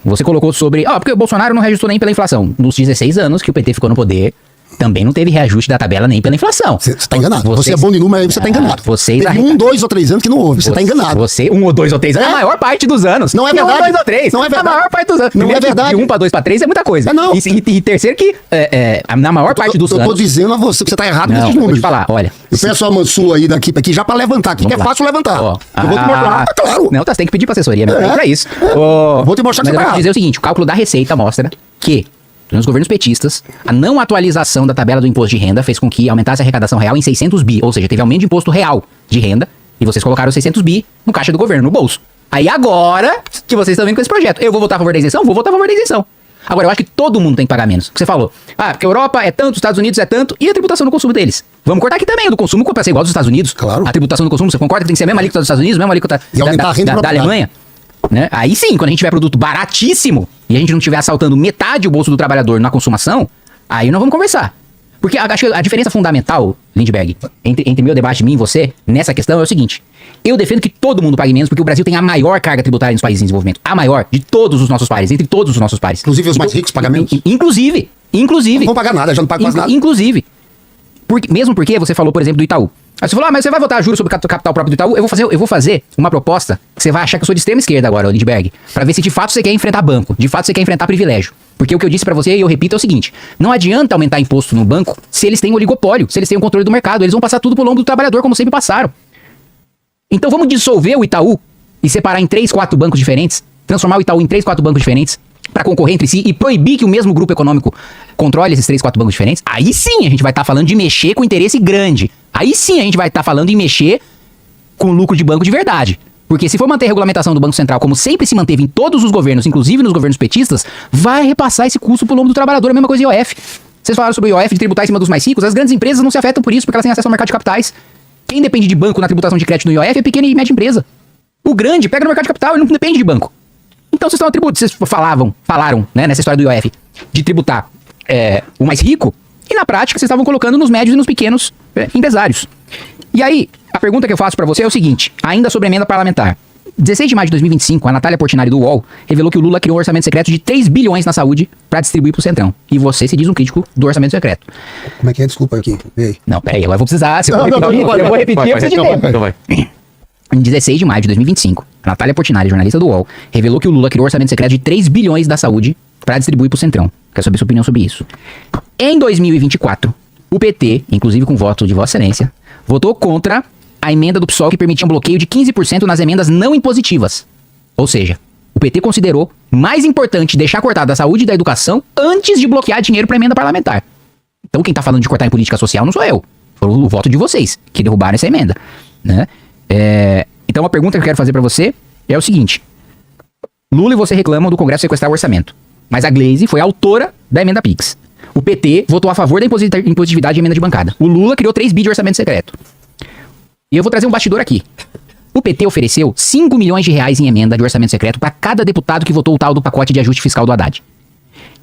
Você colocou sobre... porque o Bolsonaro não reajustou nem pela inflação. Nos 16 anos que o PT ficou no poder, também não teve reajuste da tabela nem pela inflação. Você está enganado. Você é bom de número, aí você está enganado. Teve 1, 2 ou 3 anos que não houve. Você está enganado. 1 ou 2 ou 3 anos é a maior parte dos anos. Não é verdade. 1, 2 ou 3. Não é verdade. A maior parte dos anos. Não é verdade. De 1 para 2 para 3 é muita coisa. Não. E terceiro que, na maior parte dos anos... Eu tô dizendo a você que você está errado nesses números. Vou te falar, olha... Eu peço a Mansur aí daqui aqui já para levantar aqui, que é fácil levantar. Eu vou te mostrar. Claro. Não, você tem que pedir pra assessoria mesmo. Pra isso. Vou te mostrar que mas você eu tá vou te dizer o seguinte, o cálculo da receita mostra que nos governos petistas, a não atualização da tabela do imposto de renda fez com que aumentasse a arrecadação real em 600 bi. Ou seja, teve aumento de imposto real de renda e vocês colocaram 600 bi no caixa do governo, no bolso. Aí agora que vocês estão vindo com esse projeto, eu vou votar a favor da isenção? Vou votar a favor da isenção. Agora, eu acho que todo mundo tem que pagar menos. O que você falou. Porque a Europa é tanto, os Estados Unidos é tanto, e a tributação do consumo deles. Vamos cortar aqui também, do consumo para ser igual dos Estados Unidos. Claro. A tributação do consumo, você concorda que tem que ser a mesma alíquota dos Estados Unidos, a mesma alíquota da Alemanha? Né? Aí sim, quando a gente tiver produto baratíssimo e a gente não estiver assaltando metade o bolso do trabalhador na consumação, aí nós vamos conversar. Porque acho que a diferença fundamental, Lindbergh, entre meu debate, mim e você, nessa questão é o seguinte. Eu defendo que todo mundo pague menos porque o Brasil tem a maior carga tributária nos países em desenvolvimento. A maior de todos os nossos países, entre todos os nossos países. Inclusive os mais ricos pagam menos? Inclusive. Não vão pagar nada, já não pagam quase nada. Inclusive. Mesmo porque você falou, por exemplo, do Itaú. Aí você falou, mas você vai votar juros sobre o capital próprio do Itaú? Eu vou fazer uma proposta que você vai achar que eu sou de extrema esquerda agora, Lindbergh, pra ver se de fato você quer enfrentar banco, de fato você quer enfrentar privilégio. Porque o que eu disse pra você, e eu repito, é o seguinte, não adianta aumentar imposto no banco se eles têm oligopólio, se eles têm o controle do mercado, eles vão passar tudo pro lombo do trabalhador, como sempre passaram. Então vamos dissolver o Itaú e separar em 3, 4 bancos diferentes, transformar o Itaú em 3, 4 bancos diferentes, pra concorrer entre si e proibir que o mesmo grupo econômico controle esses 3, 4 bancos diferentes. Aí sim a gente vai estar falando de mexer com interesse grande. Aí sim a gente vai estar falando em mexer com lucro de banco de verdade. Porque se for manter a regulamentação do Banco Central como sempre se manteve em todos os governos, inclusive nos governos petistas, vai repassar esse custo pro lombo do trabalhador, a mesma coisa IOF. Vocês falaram sobre o IOF de tributar em cima dos mais ricos, as grandes empresas não se afetam por isso, porque elas têm acesso ao mercado de capitais. Quem depende de banco na tributação de crédito no IOF é pequena e média empresa. O grande pega no mercado de capital e não depende de banco. Então vocês estão atribuindo, vocês falaram, né, nessa história do IOF, de tributar o mais rico, e na prática vocês estavam colocando nos médios e nos pequenos empresários. E aí, a pergunta que eu faço pra você é o seguinte, ainda sobre a emenda parlamentar. 16 de maio de 2025, a Natália Portinari do UOL revelou que o Lula criou um orçamento secreto de 3 bilhões na saúde pra distribuir pro Centrão. E você se diz um crítico do orçamento secreto. Como é que é? Desculpa aqui. Ei. Não, peraí, agora eu vou precisar. Não, eu vou repetir, eu preciso de tempo. Então vai. Em 16 de maio de 2025, a Natália Portinari, jornalista do UOL, revelou que o Lula criou um orçamento secreto de 3 bilhões da saúde pra distribuir pro Centrão. Quero saber sua opinião sobre isso. Em 2024, o PT, inclusive com voto de Vossa Excelência, votou contra a emenda do PSOL que permitia um bloqueio de 15% nas emendas não impositivas. Ou seja, o PT considerou mais importante deixar cortada a saúde e da educação antes de bloquear dinheiro pra emenda parlamentar. Então quem tá falando de cortar em política social não sou eu. Foi o voto de vocês que derrubaram essa emenda, né? Então a pergunta que eu quero fazer pra você é o seguinte. Lula e você reclamam do Congresso sequestrar o orçamento, mas a Glaze foi a autora da emenda PIX. O PT votou a favor da impositividade de emenda de bancada. O Lula criou 3 bi de orçamento secreto. E eu vou trazer um bastidor aqui. O PT ofereceu 5 milhões de reais em emenda de orçamento secreto para cada deputado que votou o tal do pacote de ajuste fiscal do Haddad.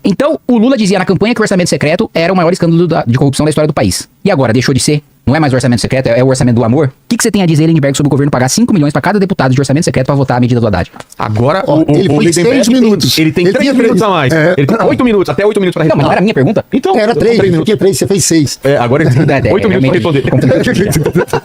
Então, o Lula dizia na campanha que o orçamento secreto era o maior escândalo de corrupção da história do país. E agora, deixou de ser? Não é mais o orçamento secreto, é o orçamento do amor? O que você tem a dizer, Lindbergh, sobre o governo pagar 5 milhões para cada deputado de orçamento secreto para votar a medida do Haddad? Agora, ele foi 6 minutos. Ele tem Ele 3 tinha minutos três. a mais. Ele tem 8 minutos, até 8 minutos pra Não, mas responder. não era a minha pergunta? Então, Era 3, três eu minutos. tinha 3, você fez 6. Agora ele tem 8 minutos pra responder.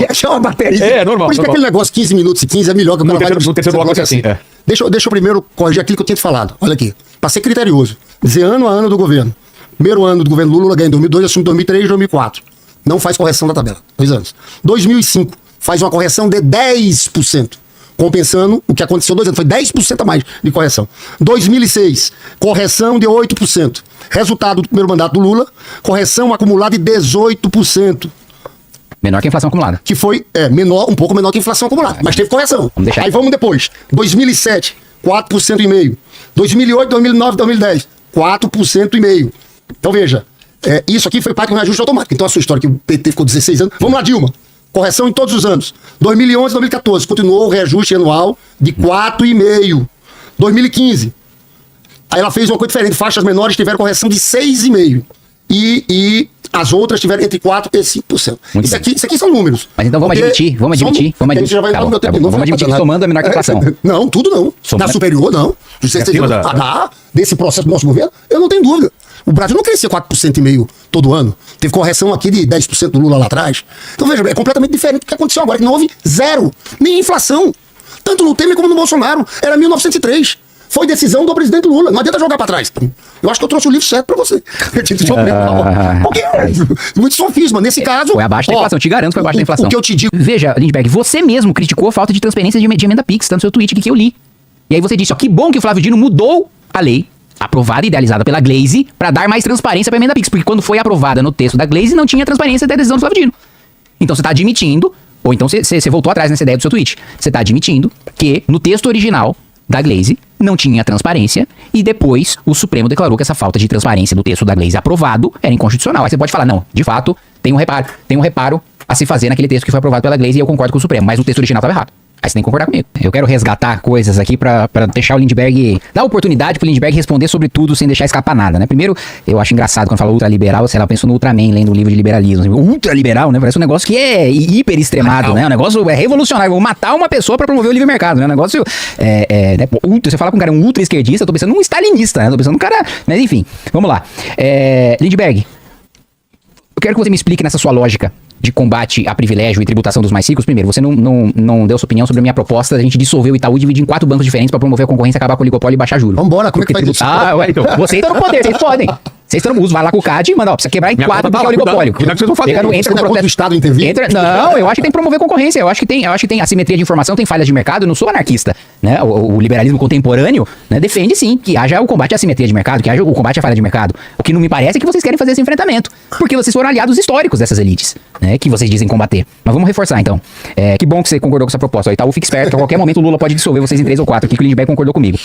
E achar uma bateria. É, normal, Por isso que normal. aquele negócio 15 minutos e 15 é melhor que o cara vai No terceiro bloco é assim. Deixa eu primeiro corrigir aquilo que eu tinha te falado. Olha aqui. Pra ser criterioso. Dizer ano a ano do governo. Primeiro ano do governo Lula ganha em 2002, assume 2003 e 2004. Não faz correção da tabela. 2 anos. 2005 faz uma correção de 10%. Compensando o que aconteceu 2 anos. Foi 10% a mais de correção. 2006, correção de 8%. Resultado do primeiro mandato do Lula, correção acumulada de 18%. Menor que a inflação acumulada. Que foi menor, um pouco menor que a inflação acumulada, mas teve correção. Vamos deixar Aí aí. vamos depois. 2007, 4,5%. 2008, 2009, 2010, 4,5%. Então veja, isso aqui foi parte de um reajuste automático. Então a sua história que o PT ficou 16 anos. Vamos lá, Dilma. Correção em todos os anos. 2011, 2014, continuou o reajuste anual de 4,5%. 2015, aí ela fez uma coisa diferente. Faixas menores tiveram correção de 6,5%. E as outras tiveram entre 4% e 5%. Isso aqui são números. Mas então vamos Porque admitir. Vamos Tá admitir. bom, Vamos admitir que somando é menor que a inflação. Não, tudo não. Somando. Na superior, não. acima da- Desse processo do nosso governo, eu não tenho dúvida. O Brasil não crescia 4,5% todo ano. Teve correção aqui de 10% do Lula lá atrás. Então, veja, é completamente diferente do que aconteceu agora, que não houve zero. Nem inflação. Tanto no Temer como no Bolsonaro. Era 1903. Foi decisão do presidente Lula. Não adianta jogar pra trás. Eu acho que eu trouxe o livro certo pra você. Porque muito sofisma. Nesse caso... Foi abaixo da inflação, te garanto que foi abaixo da inflação. O que eu te digo... Veja, Lindbergh, você mesmo criticou a falta de transparência de emenda PIX, tá no seu tweet aqui que eu li. E aí você disse, ó, que bom que o Flávio Dino mudou a lei, aprovada e idealizada pela Glaze, pra dar mais transparência pra emenda PIX, porque quando foi aprovada no texto da Glaze, não tinha transparência da decisão do Flávio Dino. Então você tá admitindo, ou então você voltou atrás nessa ideia do seu tweet, você tá admitindo que no texto original da Glaze não tinha transparência e depois o Supremo declarou que essa falta de transparência do texto da Glaze aprovado era inconstitucional. Aí você pode falar, não, de fato, tem um reparo a se fazer naquele texto que foi aprovado pela Glaze e eu concordo com o Supremo, mas o texto original estava errado. Aí você tem que concordar comigo. Eu quero resgatar coisas aqui pra deixar o Lindbergh, dar oportunidade pro Lindbergh responder sobre tudo sem deixar escapar nada, né? Primeiro, eu acho engraçado quando fala ultraliberal, sei lá, eu penso no Ultraman, lendo um livro de liberalismo. Ultraliberal, né? Parece um negócio que é hiper extremado, né? Um negócio revolucionário. Vou matar uma pessoa pra promover o livre mercado, né? Um negócio, né? Você fala com um cara, um ultra esquerdista, eu tô pensando num stalinista, né? Tô pensando num cara, mas enfim, vamos lá. Lindbergh, eu quero que você me explique nessa sua lógica de combate a privilégio e tributação dos mais ricos. Primeiro, você não deu sua opinião sobre a minha proposta da gente dissolver o Itaú e dividir em 4 bancos diferentes pra promover a concorrência, acabar com o oligopólio e baixar juros. Vambora, como é que faz isso? Ué, então. Vocês estão no poder, vocês podem. Vocês estão no uso, vai lá com o CAD e manda, ó, precisa quebrar em Minha 4 conta porque é tá lá, oligopólio. cuidado que vocês vão fazer. Entra Você com não é contra o Estado intervir? Não, eu acho que tem que promover concorrência. Eu acho que tem assimetria de informação, tem falhas de mercado. Eu não sou anarquista, né? O liberalismo contemporâneo, né, defende sim que haja o combate à assimetria de mercado, que haja o combate à falha de mercado. O que não me parece é que vocês querem fazer esse enfrentamento, porque vocês foram aliados históricos dessas elites, né, que vocês dizem combater. Mas vamos reforçar então. Que bom que você concordou com essa proposta. O Itaú fica esperto, que a qualquer momento o Lula pode dissolver vocês em 3 ou 4. Aqui que o Lindbergh concordou comigo.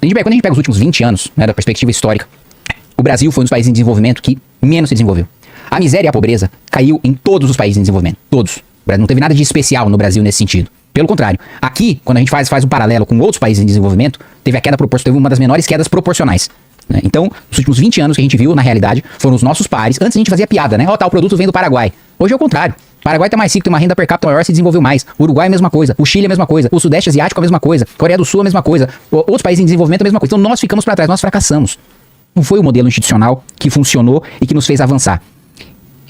Lindbergh, quando a gente pega os últimos 20 anos, né, da perspectiva histórica, o Brasil foi um dos países em desenvolvimento que menos se desenvolveu. A miséria e a pobreza caiu em todos os países em desenvolvimento. Todos. Não teve nada de especial no Brasil nesse sentido. Pelo contrário. Aqui, quando a gente faz um paralelo com outros países em desenvolvimento, teve uma das menores quedas proporcionais. Né? Então, nos últimos 20 anos que a gente viu, na realidade, foram os nossos pares. Antes a gente fazia piada, né? Tal produto vem do Paraguai. Hoje é o contrário. O Paraguai tá mais rico, tem uma renda per capita maior, se desenvolveu mais. O Uruguai é a mesma coisa. O Chile é a mesma coisa. O Sudeste Asiático é a mesma coisa. Coreia do Sul é a mesma coisa. Outros países em desenvolvimento é a mesma coisa. Então nós ficamos para trás, nós fracassamos. Não foi o modelo institucional que funcionou e que nos fez avançar.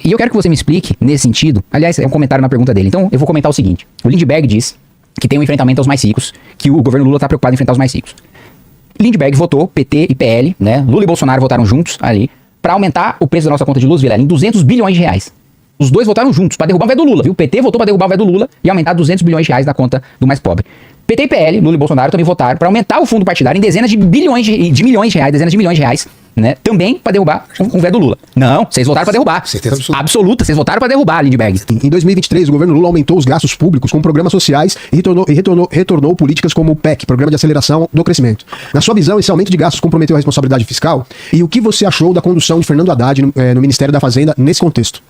E eu quero que você me explique, nesse sentido, aliás, é um comentário na pergunta dele. Então eu vou comentar o seguinte. O Lindbergh diz que tem um enfrentamento aos mais ricos, que o governo Lula está preocupado em enfrentar os mais ricos. Lindbergh votou, PT e PL, né? Lula e Bolsonaro votaram juntos ali, para aumentar o preço da nossa conta de luz, Vilela, em 200 bilhões de reais. Os dois votaram juntos para derrubar o veto do Lula, viu? O PT votou para derrubar o veto do Lula e aumentar 200 bilhões de reais da conta do mais pobre. PT e PL, Lula e Bolsonaro também votaram para aumentar o fundo partidário em dezenas de milhões de reais, né? Também para derrubar um veto do Lula. Não, vocês votaram para derrubar. Certeza absoluta, vocês votaram para derrubar, Lindbergh. Em 2023, o governo Lula aumentou os gastos públicos com programas sociais e retornou políticas como o PEC, Programa de Aceleração do Crescimento. Na sua visão, esse aumento de gastos comprometeu a responsabilidade fiscal? E o que você achou da condução de Fernando Haddad no Ministério da Fazenda nesse contexto?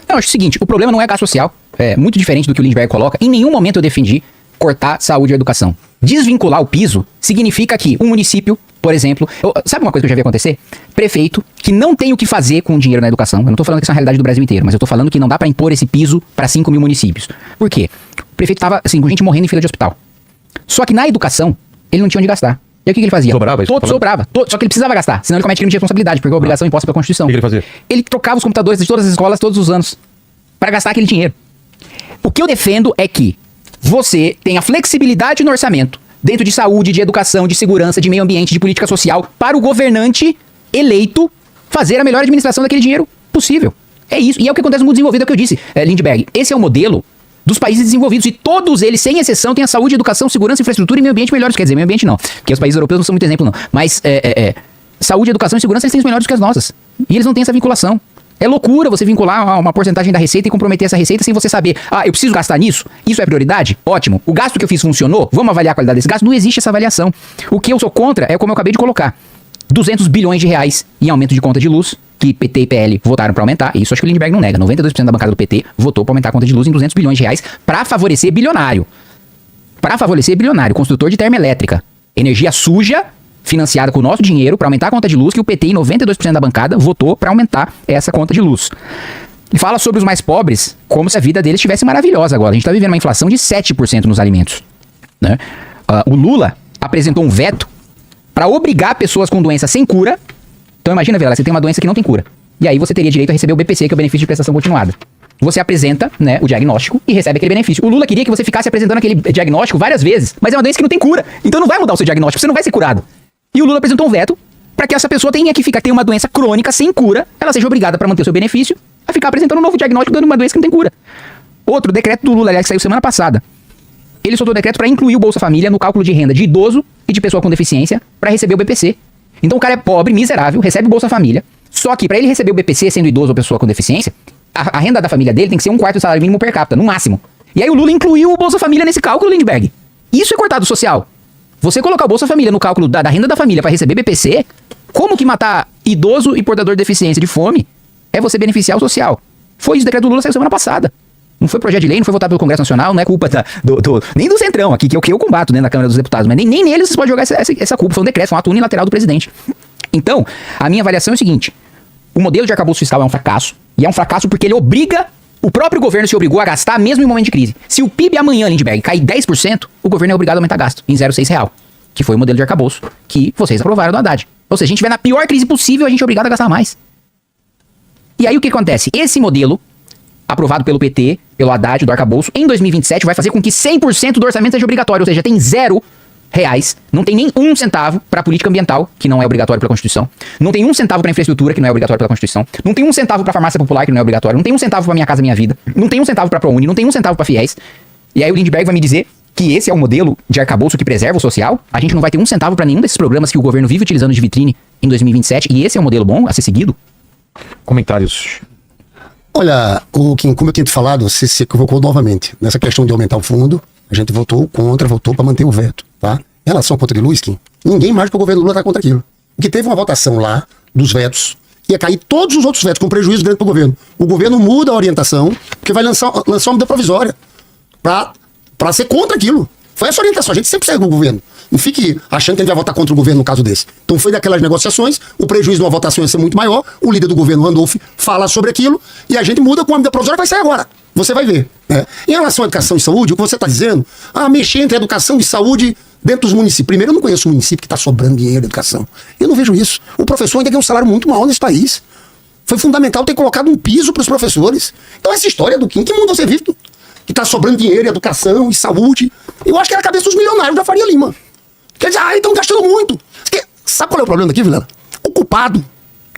Não, acho o seguinte, o problema não é gasto social, é muito diferente do que o Lindbergh coloca. Em nenhum momento eu defendi cortar saúde e educação. Desvincular o piso significa que um município, por exemplo... sabe uma coisa que eu já vi acontecer? Prefeito que não tem o que fazer com o dinheiro na educação. Eu não tô falando que isso é uma realidade do Brasil inteiro, mas eu tô falando que não dá pra impor esse piso pra 5 mil municípios. Por quê? O prefeito tava, assim, com gente morrendo em fila de hospital. Só que na educação, ele não tinha onde gastar. E aí o que ele fazia? Sobrava isso? Sobrava. Só que ele precisava gastar, senão ele comete crime de responsabilidade, porque é a obrigação imposta pela Constituição. O que ele fazia? Ele trocava os computadores de todas as escolas todos os anos pra gastar aquele dinheiro. O que eu defendo é que você tenha flexibilidade no orçamento, dentro de saúde, de educação, de segurança, de meio ambiente, de política social, para o governante eleito fazer a melhor administração daquele dinheiro possível. É isso. E é o que acontece no mundo desenvolvido, é o que eu disse, Lindbergh. Esse é o modelo dos países desenvolvidos. E todos eles, sem exceção, têm a saúde, educação, segurança, infraestrutura e meio ambiente melhores. Quer dizer, meio ambiente não, porque os países europeus não são muito exemplo, não. Mas saúde, educação e segurança, eles têm os melhores do que as nossas. E eles não têm essa vinculação. É loucura você vincular uma porcentagem da receita e comprometer essa receita sem você saber, eu preciso gastar nisso? Isso é prioridade? Ótimo. O gasto que eu fiz funcionou? Vamos avaliar a qualidade desse gasto? Não existe essa avaliação. O que eu sou contra é como eu acabei de colocar. 200 bilhões de reais em aumento de conta de luz, que PT e PL votaram para aumentar. E isso acho que o Lindbergh não nega. 92% da bancada do PT votou para aumentar a conta de luz em 200 bilhões de reais para favorecer bilionário. Construtor de termoelétrica. Energia suja, financiada com o nosso dinheiro para aumentar a conta de luz, que o PT, em 92% da bancada, votou para aumentar essa conta de luz. E fala sobre os mais pobres como se a vida deles estivesse maravilhosa agora. A gente está vivendo uma inflação de 7% nos alimentos. Né? O Lula apresentou um veto para obrigar pessoas com doença sem cura. Então imagina, Vilela, você tem uma doença que não tem cura. E aí você teria direito a receber o BPC, que é o benefício de prestação continuada. Você apresenta, né, o diagnóstico e recebe aquele benefício. O Lula queria que você ficasse apresentando aquele diagnóstico várias vezes, mas é uma doença que não tem cura. Então não vai mudar o seu diagnóstico, você não vai ser curado. E o Lula apresentou um veto para que essa pessoa tenha que ficar, tem uma doença crônica sem cura, ela seja obrigada para manter o seu benefício a ficar apresentando um novo diagnóstico dando uma doença que não tem cura. Outro decreto do Lula, aliás, que saiu semana passada. Ele soltou o decreto para incluir o Bolsa Família no cálculo de renda de idoso e de pessoa com deficiência para receber o BPC. Então o cara é pobre, miserável, recebe o Bolsa Família, só que para ele receber o BPC sendo idoso ou pessoa com deficiência, a renda da família dele tem que ser 1/4 do salário mínimo per capita, no máximo. E aí o Lula incluiu o Bolsa Família nesse cálculo, Lindbergh. Isso é cortado social. Você colocar o Bolsa Família no cálculo da renda da família para receber BPC, como que matar idoso e portador de deficiência de fome é você beneficiar o social? Foi isso, o decreto do Lula saiu semana passada. Não foi projeto de lei, não foi votado pelo Congresso Nacional, não é culpa nem do Centrão aqui, que é o que eu combato dentro da Câmara dos Deputados, mas nem neles você pode jogar essa culpa. Foi um decreto, foi um ato unilateral do presidente. Então, a minha avaliação é o seguinte: o modelo de arcabouço fiscal é um fracasso, e é um fracasso porque ele obriga, o próprio governo se obrigou a gastar mesmo em momento de crise. Se o PIB amanhã, Lindbergh, cair 10%, o governo é obrigado a aumentar gasto em 0,6 real, que foi o modelo de arcabouço que vocês aprovaram do Haddad. Ou seja, a gente vê na pior crise possível, a gente é obrigado a gastar mais. E aí o que acontece? Esse modelo, aprovado pelo PT, pelo Haddad, do arcabouço, em 2027 vai fazer com que 100% do orçamento seja obrigatório, ou seja, tem R$0, não tem nem um centavo para política ambiental, que não é obrigatório pela Constituição, não tem um centavo para infraestrutura, que não é obrigatório pela Constituição, não tem um centavo para farmácia popular, que não é obrigatório, não tem um centavo para Minha Casa Minha Vida, não tem um centavo para ProUni, não tem um centavo para FIES. E aí o Lindbergh vai me dizer que esse é o modelo de arcabouço que preserva o social? A gente não vai ter um centavo para nenhum desses programas que o governo vive utilizando de vitrine em 2027, e esse é o modelo bom a ser seguido? Comentários. Olha, Kim, como eu tinha te falado, você se equivocou novamente. Nessa questão de aumentar o fundo, a gente votou para manter o veto, tá? Em relação à conta de luz, Kim, ninguém mais pro governo Lula tá contra aquilo. Porque teve uma votação lá dos vetos, ia cair todos os outros vetos com prejuízo grande pro governo. O governo muda a orientação, porque vai lançar uma medida provisória para para ser contra aquilo. Foi essa orientação. A gente sempre segue o governo. Não fique achando que a gente vai votar contra o governo no caso desse. Então foi daquelas negociações, o prejuízo de uma votação ia ser muito maior, o líder do governo, Randolph, fala sobre aquilo e a gente muda com a medida provisória, vai sair agora. Você vai ver. Né? Em relação à educação e saúde, o que você está dizendo, mexer entre educação e saúde dentro dos municípios. Primeiro, eu não conheço um município que está sobrando dinheiro de educação. Eu não vejo isso. O professor ainda ganha um salário muito maior nesse país. Foi fundamental ter colocado um piso para os professores. Então essa história do que mundo você vive? Que está sobrando dinheiro em educação e saúde. Eu acho que era a cabeça dos milionários da Faria Lima. Quer dizer, estão gastando muito. Sabe qual é o problema daqui, Vilela? O culpado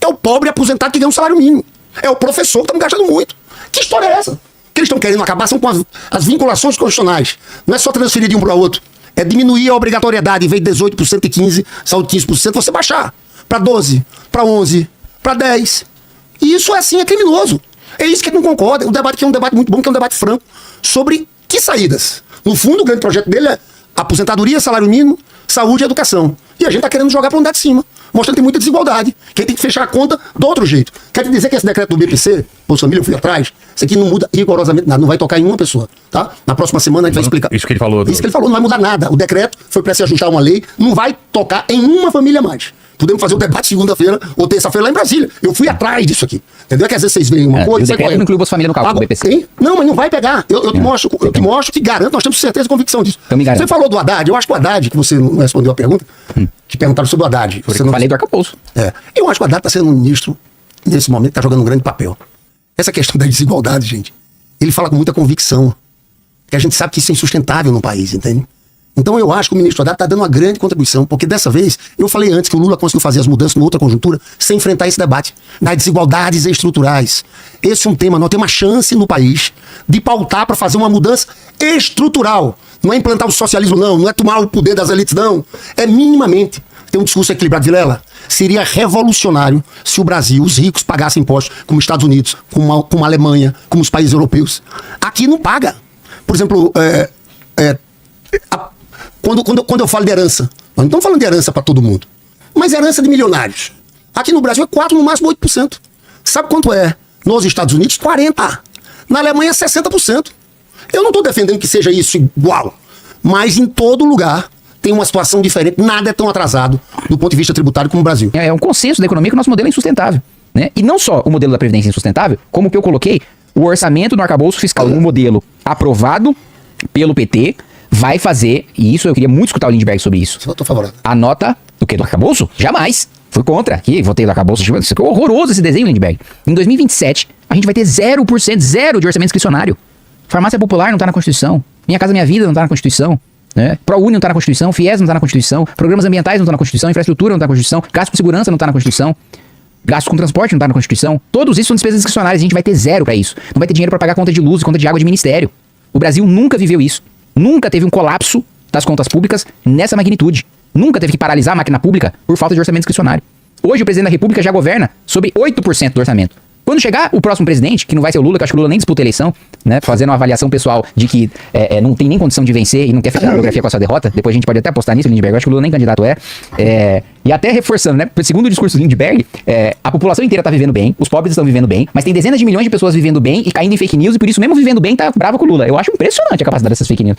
é o pobre aposentado que ganha um salário mínimo. É o professor que está gastando muito. Que história é essa? Que eles estão querendo acabar são com as vinculações constitucionais. Não é só transferir de um para o outro. É diminuir a obrigatoriedade. Em vez de 18% e 15%, saúde 15%, você baixar para 12%, para 11%, para 10%. E isso é assim, é criminoso. É isso que ele não concorda. O debate aqui é um debate muito bom, que é um debate franco sobre que saídas. No fundo, o grande projeto dele é aposentadoria, salário mínimo, saúde e educação. E a gente está querendo jogar para andar de cima, mostrando que tem muita desigualdade, que tem que fechar a conta do outro jeito. Quer te dizer que esse decreto do BPC, Bolsa Família, eu fui atrás, isso aqui não muda rigorosamente nada, não vai tocar em uma pessoa, tá? Na próxima semana a gente vai explicar. Isso que ele falou. Isso que ele falou, não vai mudar nada. O decreto foi para se ajustar a uma lei, não vai tocar em uma família mais. Podemos fazer o debate segunda-feira ou terça-feira lá em Brasília. Eu fui atrás disso aqui. Entendeu? É que às vezes vocês veem uma coisa... O decreto não inclui o Bolsa Família no cálculo do BPC. Tem? Não, mas não vai pegar. Eu te mostro, te garanto, nós temos certeza e convicção disso. Então me garante. Você falou do Haddad, eu acho que o Haddad, que você não respondeu a pergunta, que perguntaram sobre o Haddad. Você não... Falei do arcabouço. Eu acho que o Haddad está sendo um ministro, nesse momento, que está jogando um grande papel. Essa questão da desigualdade, gente, ele fala com muita convicção. Porque a gente sabe que isso é insustentável no país, entende? Então eu acho que o ministro Haddad está dando uma grande contribuição, porque dessa vez, eu falei antes que o Lula conseguiu fazer as mudanças em outra conjuntura sem enfrentar esse debate das desigualdades estruturais. Esse é um tema, nós temos uma chance no país de pautar para fazer uma mudança estrutural. Não é implantar o socialismo, não é tomar o poder das elites, não. É minimamente ter um discurso equilibrado. Vilela, seria revolucionário se o Brasil, os ricos, pagassem impostos como os Estados Unidos, como a Alemanha, como os países europeus. Aqui não paga. Por exemplo, quando eu falo de herança, nós não estamos falando de herança para todo mundo, mas herança de milionários. Aqui no Brasil é 4%, no máximo 8%. Sabe quanto é? Nos Estados Unidos, 40%. Na Alemanha, 60%. Eu não estou defendendo que seja isso igual, mas em todo lugar tem uma situação diferente. Nada é tão atrasado do ponto de vista tributário como o Brasil. É um consenso da economia que o nosso modelo é insustentável. Né? E não só o modelo da Previdência é insustentável, como o que eu coloquei, o orçamento do arcabouço fiscal, um modelo aprovado pelo PT, vai fazer, e isso eu queria muito escutar o Lindbergh sobre isso. Eu tô favorável. A nota do que? Do arcabouço? Jamais. Fui contra. Aqui, votei do arcabouço. Isso é horroroso esse desenho, Lindbergh. Em 2027, a gente vai ter 0%, zero de orçamento discricionário. Farmácia Popular não tá na Constituição. Minha Casa Minha Vida não tá na Constituição. Né? ProUni não tá na Constituição. FIES não tá na Constituição. Programas ambientais não tá na Constituição. Infraestrutura não tá na Constituição. Gasto com segurança não tá na Constituição. Gasto com transporte não tá na Constituição. Todos isso são despesas discricionárias. A gente vai ter zero pra isso. Não vai ter dinheiro pra pagar conta de luz e conta de água de ministério. O Brasil nunca viveu isso. Nunca teve um colapso das contas públicas nessa magnitude. Nunca teve que paralisar a máquina pública por falta de orçamento discricionário. Hoje o presidente da República já governa sobre 8% do orçamento. Quando chegar o próximo presidente, que não vai ser o Lula, que eu acho que o Lula nem disputa a eleição, né, fazendo uma avaliação pessoal de que não tem nem condição de vencer e não quer ficar na biografia com a sua derrota, depois a gente pode até apostar nisso, Lindbergh, eu acho que o Lula nem candidato e até reforçando, né, segundo o discurso do Lindbergh, a população inteira tá vivendo bem, os pobres estão vivendo bem, mas tem dezenas de milhões de pessoas vivendo bem e caindo em fake news, e por isso mesmo vivendo bem tá brava com o Lula. Eu acho impressionante a capacidade dessas fake news.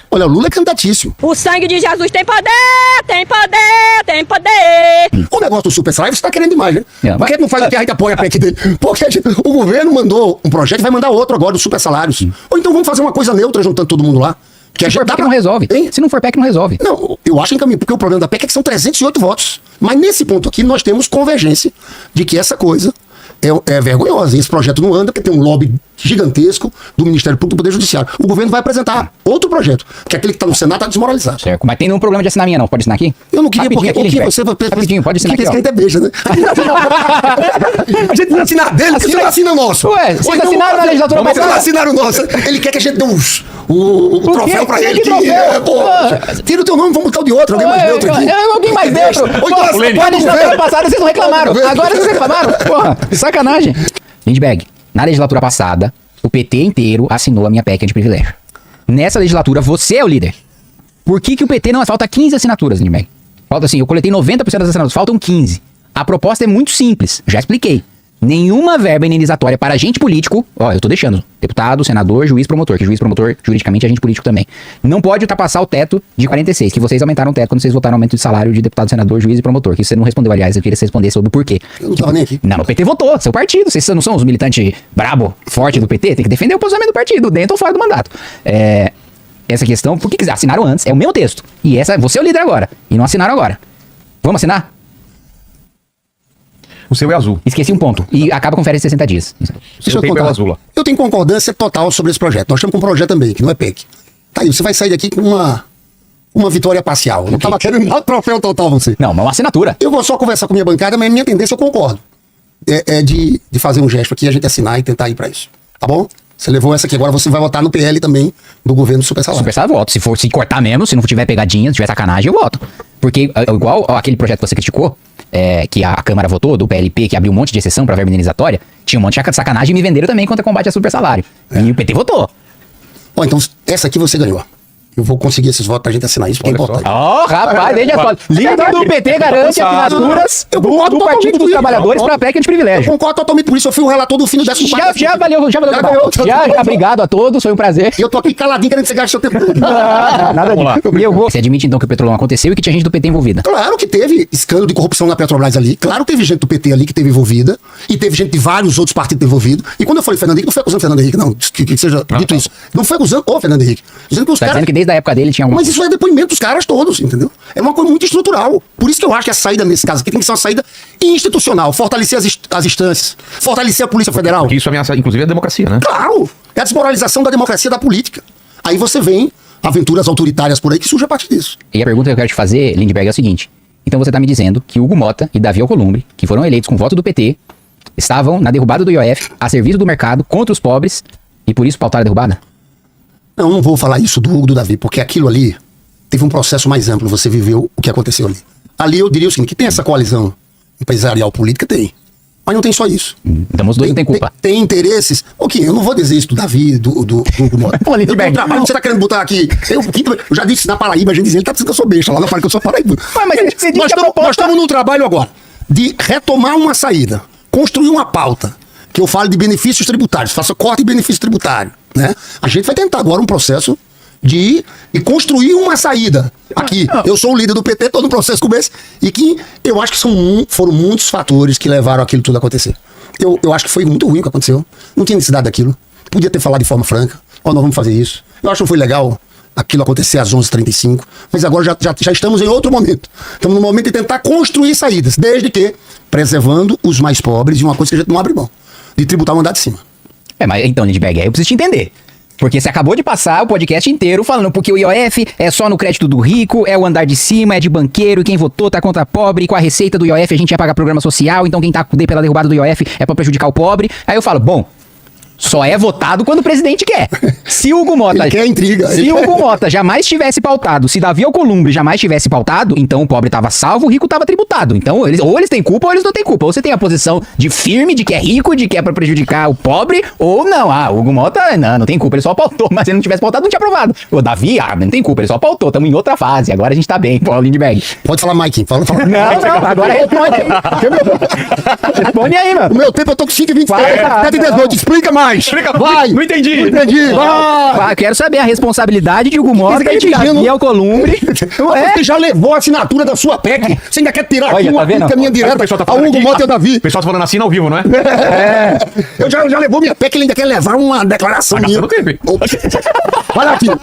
Olha, o Lula é candidatíssimo. O sangue de Jesus tem poder, tem poder, tem poder. O negócio do super salário você tá querendo demais, né? Por que não faz o que a gente apoia a PEC dele? Porque o governo mandou um projeto e vai mandar outro agora, dos super salários. Ou então vamos fazer uma coisa neutra juntando todo mundo lá. Se for PEC não resolve. Se não for PEC não resolve. Não, eu acho encaminho, porque o problema da PEC é que são 308 votos. Mas nesse ponto aqui nós temos convergência de que essa coisa é vergonhosa. Esse projeto não anda porque tem um lobby gigantesco do Ministério Público do Poder Judiciário. O governo vai apresentar outro projeto, porque aquele que está no Senado está desmoralizado. Certo. Mas tem nenhum problema de assinar minha, não. Pode assinar aqui? Eu não queria, rapidinho porque aqui, você vai... Rapidinho, pode assinar aqui, ó. É beija, né? A gente não assina dele, porque você não assina o nosso. Ué, vocês assinaram na legislatura passada? Vocês não assinaram o nosso. Ele quer que a gente dê o troféu pra ele. Tira o teu nome, vamos botar o de outro. Alguém mais neutro aqui. Alguém mais neutro. Na legislatura passada vocês não reclamaram. Agora vocês reclamaram. Porra, sacanagem. Lindbergh, na legislatura passada, o PT inteiro assinou a minha PEC de privilégio. Nessa legislatura, você é o líder. Por que o PT não... Falta 15 assinaturas, Lindbergh. Falta assim, eu coletei 90% das assinaturas, faltam 15. A proposta é muito simples, já expliquei. Nenhuma verba indenizatória para agente político, ó, eu tô deixando, deputado, senador, juiz, promotor, que juiz, promotor, juridicamente, agente político também, não pode ultrapassar o teto de 46, que vocês aumentaram o teto quando vocês votaram o aumento de salário de deputado, senador, juiz e promotor, que você não respondeu, aliás, eu queria que você respondesse sobre o porquê. Eu não tava nem aqui. Não, o PT votou, seu partido, vocês não são os militantes brabo, forte do PT, tem que defender o posicionamento do partido, dentro ou fora do mandato. Essa questão, por que assinaram antes? É o meu texto, e você é o líder agora, e não assinaram agora. Vamos assinar? O seu é azul. Esqueci um ponto. E acaba com férias de 60 dias. Deixa eu tempo é contar. o azul, ó. Eu tenho concordância total sobre esse projeto. Nós estamos com um projeto também, que não é PEC. Tá aí, você vai sair daqui com uma vitória parcial. Eu não tava querendo dar o troféu total você. Não, mas uma assinatura. Eu vou só conversar com minha bancada, mas minha tendência eu concordo. É de fazer um gesto aqui, a gente assinar e tentar ir pra isso. Tá bom? Você levou essa aqui, agora você vai votar no PL também, do governo Super Salário. Super salário, voto. Se cortar mesmo, se não tiver pegadinha, se tiver sacanagem, eu voto. Porque, igual aquele projeto que você criticou, que a Câmara votou, do PLP, que abriu um monte de exceção pra verba indenizatória, tinha um monte de sacanagem e me venderam também contra combate a super salário. E o PT votou. Ó, então essa aqui você ganhou. Eu vou conseguir esses votos pra gente assinar isso, porque é importante. Ó, rapaz, desde a líder do PT garante assinaturas Eu concordo do Partido dos Trabalhadores pra PEC de Eu privilégio. concordo totalmente por isso, eu fui o relator do fim do 14º. Já valeu. Já ganhou. Obrigado a todos, foi um prazer. E eu tô aqui caladinho querendo que você gaste seu tempo todo. Nada disso. E eu vou. Você admite então que o Petrolão aconteceu e que tinha gente do PT envolvida? Claro que teve escândalo de corrupção na Petrobras ali. Claro que teve gente do PT ali que teve envolvida. E teve gente de vários outros partidos envolvidos. E quando eu falei Fernando Henrique, não foi acusando o Fernando Henrique, não. Que seja dito isso. Não foi acusando o Fernando Henrique. Dizendo que os Tá caras. dizendo que desde a época dele tinha alguma. Mas isso é depoimento dos caras todos, entendeu? É uma coisa muito estrutural. Por isso que eu acho que a saída nesse caso aqui tem que ser uma saída institucional. Fortalecer as instâncias. Fortalecer a Polícia Federal. Porque isso ameaça, inclusive, a democracia, né? Claro! É a desmoralização da democracia da política. Aí você vem aventuras autoritárias por aí que surgem a partir disso. E a pergunta que eu quero te fazer, Lindbergh, é o seguinte. Então você tá me dizendo que Hugo Mota e Davi Alcolumbre, que foram eleitos com voto do PT, estavam na derrubada do IOF, a serviço do mercado, contra os pobres, e por isso pautaram a derrubada? Não vou falar isso do Hugo do Davi, porque aquilo ali teve um processo mais amplo, você viveu o que aconteceu ali. Ali eu diria o seguinte, que tem essa coalizão empresarial política, tem. Mas não tem só isso. Então os dois não têm culpa. Tem interesses. Ok, eu não vou dizer isso do Davi, do Hugo Mota. Pô, Lindbergh. Você tá querendo botar aqui... Eu já disse na Paraíba, a gente diz, ele tá pensando que eu sou besta lá na Paraíba, que eu sou paraíba. Mas você disse Nós que a estamos num trabalho agora de retomar uma saída, construir uma pauta, que eu falo de benefícios tributários, faça corte de benefício tributário, né? A gente vai tentar agora um processo de construir uma saída. Aqui, eu sou o líder do PT, todo um processo como esse, e que eu acho que foram muitos fatores que levaram aquilo tudo a acontecer. Eu acho que foi muito ruim o que aconteceu. Não tinha necessidade daquilo. Podia ter falado de forma franca. Ó, nós vamos fazer isso. Eu acho que não foi legal aquilo acontecer às 11h35, mas agora já estamos em outro momento. Estamos no momento de tentar construir saídas, desde que preservando os mais pobres de uma coisa que a gente não abre mão, de tributar o mandado de cima. Mas então, Lindbergh, aí eu preciso te entender. Porque você acabou de passar o podcast inteiro falando porque o IOF é só no crédito do rico, é o andar de cima, é de banqueiro, quem votou tá contra pobre, e com a receita do IOF a gente ia pagar programa social, então quem tá pela derrubada do IOF é pra prejudicar o pobre. Aí eu falo, bom, só é votado quando o presidente quer. Se Hugo Mota... Ele quer intriga. Se Hugo Mota jamais tivesse pautado, se Davi Alcolumbre jamais tivesse pautado, então o pobre tava salvo, o rico tava tributado. Então, ou eles têm culpa ou eles não têm culpa. Ou você tem a posição de firme, de que é rico, de que é pra prejudicar o pobre, ou não. Ah, o Hugo Mota, não tem culpa, ele só pautou. Mas se ele não tivesse pautado, não tinha aprovado. O Davi, não tem culpa, ele só pautou. Estamos em outra fase. Agora a gente tá bem, Paulo Lindbergh. Pode falar, Mike. Fala. Não, agora responde. Responde aí, mano. O meu tempo eu tô com 5h27, 7h18. Explica mais. Vai. Não entendi. Não entendi. Vai. Eu quero saber a responsabilidade de Hugo Mota e de Davi Alcolumbre. Você já levou a assinatura da sua PEC. Você ainda quer tirar Olha, aqui uma tá vendo? crítica minha direta ao Hugo Mota e ao Davi. O pessoal tá falando assim ao vivo, não é? Eu já levou minha PEC, ele ainda quer levar uma declaração Mas minha. não teve. Vai lá, filho.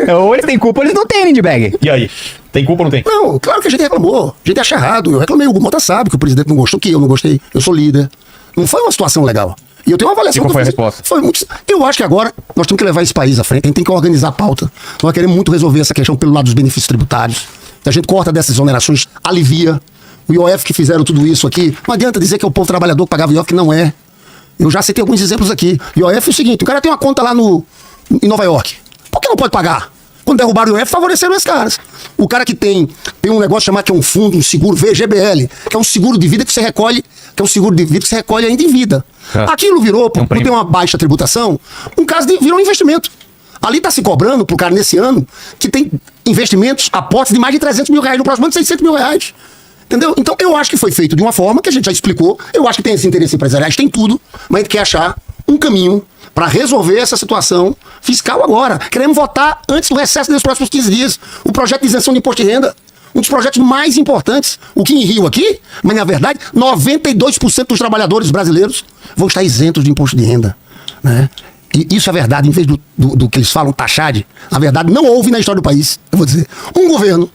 Não, ou eles têm culpa ou eles não têm, Lindbergh. E aí? Tem culpa ou não tem? Não, claro que a gente reclamou. A gente acha errado. Eu reclamei. O Hugo Mota sabe que o presidente não gostou, que eu não gostei. Eu sou líder. Não foi uma situação legal. E eu tenho uma avaliação. E qual foi a que eu fiz. resposta? Foi muito... Eu acho que agora nós temos que levar esse país à frente. A gente tem que organizar a pauta. Nós queremos muito resolver essa questão pelo lado dos benefícios tributários. A gente corta dessas exonerações, alivia. O IOF que fizeram tudo isso aqui. Não adianta dizer que é o povo trabalhador que pagava o IOF, que não é. Eu já citei alguns exemplos aqui. O IOF é o seguinte: o cara tem uma conta lá em Nova York. Por que não pode pagar? Quando derrubaram o IOF, favoreceram esses caras. O cara que tem um negócio chamado que é um fundo, um seguro VGBL, que é um seguro de vida que você recolhe, ainda em vida. Aquilo virou, por ter uma baixa tributação, virou um investimento. Ali está se cobrando pro cara nesse ano que tem investimentos, aportes de mais de 300 mil reais, no próximo ano de 600 mil reais. Entendeu? Então, eu acho que foi feito de uma forma que a gente já explicou. Eu acho que tem esse interesse empresarial, tem tudo, mas a gente quer achar um caminho para resolver essa situação fiscal agora. Queremos votar antes do recesso dos próximos 15 dias. O projeto de isenção de imposto de renda, um dos projetos mais importantes. O que em Rio aqui, mas na verdade, 92% dos trabalhadores brasileiros vão estar isentos de imposto de renda, né? E isso é verdade, em vez do que eles falam taxade, na verdade não houve na história do país, eu vou dizer, um governo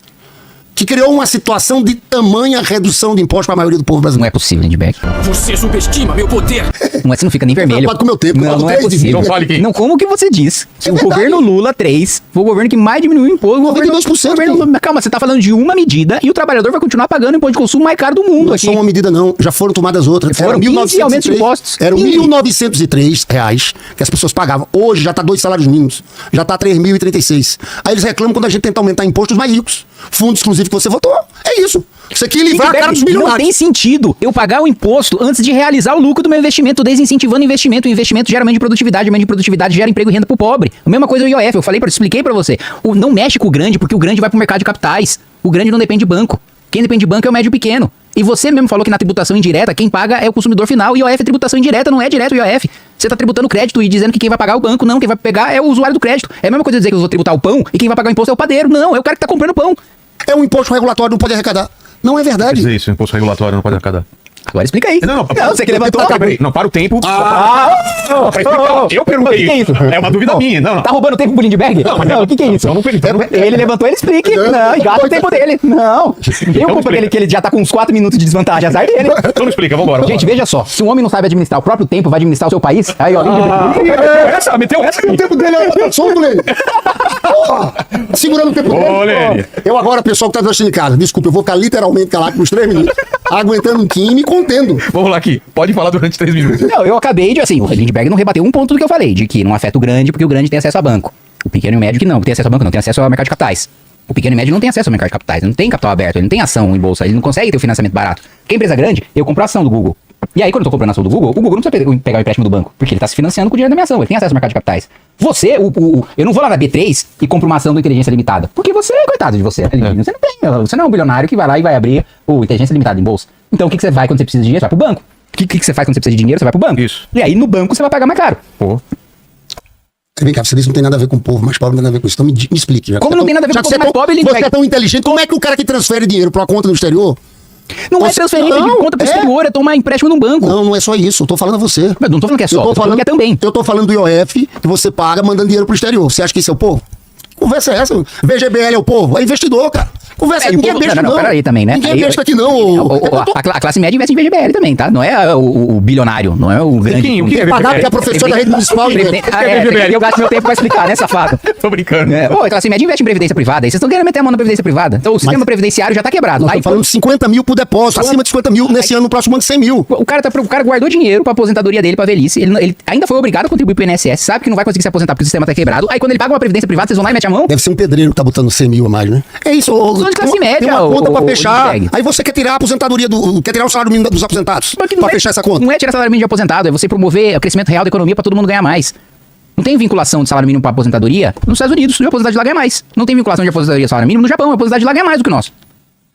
que criou uma situação de tamanha redução de impostos para a maioria do povo Não brasileiro. é possível, Lindbergh. Você subestima meu poder. Não é, você não fica nem vermelho. Preocupado com o meu tempo, Não, eu não é falo três possível. Não fale que- Não, como que você diz? É o verdade. governo Lula 3 foi o governo que mais diminuiu o imposto. O governo, 92%, governo, calma, você tá falando de uma medida e o trabalhador vai continuar pagando o imposto de consumo mais caro do mundo Não é aqui. só uma medida não, já foram tomadas outras. Foram 15 aumentos de impostos. Eram 15. 1.903 reais que as pessoas pagavam. Hoje já está 2 salários mínimos. Já está 3.036. Aí eles reclamam quando a gente tenta aumentar impostos mais ricos. Fundo exclusivo que você votou. É isso. Isso aqui livrar a cara dos Não tem milionários. sentido eu pagar o imposto antes de realizar o lucro do meu investimento, desincentivando o investimento. O investimento gera aumento de produtividade gera emprego e renda pro pobre. A mesma coisa o IOF, expliquei pra você. Não mexe com o grande, porque o grande vai pro mercado de capitais. O grande não depende de banco. Quem depende de banco é o médio e pequeno. E você mesmo falou que na tributação indireta, quem paga é o consumidor final. IOF é tributação indireta, não é direto o IOF. Você tá tributando crédito e dizendo que quem vai pagar é o banco. Não, quem vai pegar é o usuário do crédito. É a mesma coisa dizer que eu vou tributar o pão e quem vai pagar o imposto é o padeiro. Não, é o cara que tá comprando pão. É um imposto regulatório, não pode arrecadar. Não é Quer verdade. dizer isso, imposto regulatório não pode arrecadar. Agora explica aí. Não, você que levantou. Peraí, não, para o tempo. Pra explicar. Eu perguntei que é isso. É uma dúvida minha. Não. Tá roubando tempo pro Lindbergh? Não, o que é isso? Eu não perguntei. Ele levantou, ele explique. Não, e gasta o tempo dele. Não. Eu culpa dele que ele já tá com uns 4 minutos de desvantagem. Azar dele. Então não explica, vambora. Gente, veja só. Se um homem não sabe administrar o próprio tempo, vai administrar o seu país. Aí, ó. Meteu essa O tempo dele é solto, Lênin. Porra, segurando o tempo dele. Ô, Lênin. Eu agora, pessoal que tá assistindo em casa, desculpa, eu vou ficar literalmente calado por uns 3 minutos, aguentando um time e me contendo. Vamos lá aqui. Pode falar durante 3 minutos. Não, eu acabei de, assim, o Lindbergh não rebateu um ponto do que eu falei, de que não afeta o grande, porque o grande tem acesso a banco. O pequeno e o médio que não tem acesso a banco, não tem acesso ao mercado de capitais. O pequeno e médio não tem acesso ao mercado de capitais, ele não tem capital aberto, ele não tem ação em bolsa, ele não consegue ter o financiamento barato. Porque a empresa grande, eu compro a ação do Google. E aí, quando eu tô comprando a ação do Google, o Google não precisa pegar o empréstimo do banco, porque ele tá se financiando com o dinheiro da minha ação, ele tem acesso ao mercado de capitais. Você, eu não vou lá na B3 e compro uma ação do Inteligência Limitada, porque você, coitado de você, você não tem, você não é um bilionário que vai lá e vai abrir o Inteligência Limitada em bolsa. Então, o que você vai quando você precisa de dinheiro? Você vai pro banco. O que você faz quando você precisa de dinheiro? Você vai pro banco. Isso. E aí, no banco, você vai pagar mais caro. Pô. Vem cá, você disse que não tem nada a ver com o povo mais pobre, não tem nada a ver com isso. Então me explique. Já que Como você não é tem nada a ver já com o que povo mais pobre, ele Você vai- é tão inteligente, como é que o cara que transfere dinheiro pra uma conta no exterior? Não é Você- transferência de não, conta pro é. exterior, é tomar empréstimo num banco. Não, não é só isso. Eu tô falando a você. Mas não tô falando que é só, tô falando que é também. Eu tô falando do IOF que você paga mandando dinheiro pro exterior. Você acha que isso é o povo? Conversa é essa? VGBL é o povo? É investidor, cara. Conversa é, e o ninguém é povo- besta, não, não. peraí também, né? Ninguém Aí- é besta aqui, não. A classe média investe em VGBL também, tá? Não é o bilionário, não é o grande. O que é Pagar porque VGBL? é professor da rede municipal. gente. Eu gasto meu tempo pra explicar, né, safado? Tô brincando. A classe média investe em previdência privada. Aí vocês estão querendo meter a mão na previdência privada. Então o sistema previdenciário já tá quebrado. Nós Aí, estamos falando de 50 mil por depósito, acima de 50 mil, nesse ano, no próximo ano, 100 mil. o cara guardou dinheiro pra aposentadoria dele, pra velhice. Ele ainda foi obrigado a contribuir pro INSS, sabe que não vai conseguir se aposentar porque o sistema tá quebrado. Aí quando ele paga uma previdência privada, vocês vão lá e metem a mão? Deve ser um pedreiro que tá botando 100 mil a mais, né? É isso. Sou de classe tem média, uma conta pra ô, fechar. Lindbergh. Aí você quer tirar a aposentadoria quer tirar o salário mínimo dos aposentados Porque pra não é- fechar essa conta. Não é tirar salário mínimo de aposentado, é você promover o crescimento real da economia pra todo mundo ganhar mais. Não tem vinculação de salário mínimo pra aposentadoria nos Estados Unidos, o aposentado de lá ganha mais. Não tem vinculação de aposentadoria e salário mínimo no Japão, o aposentado de lá ganha mais do que o nosso.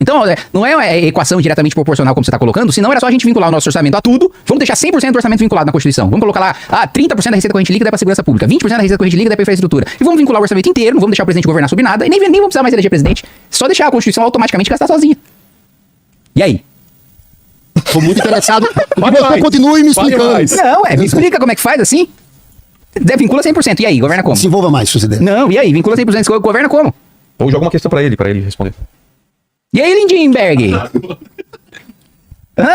Então, não é uma equação diretamente proporcional como você tá colocando, senão era só a gente vincular o nosso orçamento a tudo. Vamos deixar 100% do orçamento vinculado na Constituição. Vamos colocar lá, 30% da receita corrente líquida é pra segurança pública, 20% da receita corrente líquida é pra infraestrutura. E vamos vincular o orçamento inteiro, não vamos deixar o presidente governar sobre nada, e nem vamos precisar mais eleger presidente. Só deixar a Constituição automaticamente gastar sozinha. E aí? Tô muito interessado. E Fale você mais. continue me Fale explicando. mais. Não, me explica como é que faz assim. Vincula 100%. E aí, governa como? Se envolva mais, se você der. Não, e aí, vincula 100%, governa como? Ou joga uma questão pra ele responder. E aí, Lindbergh? Hã?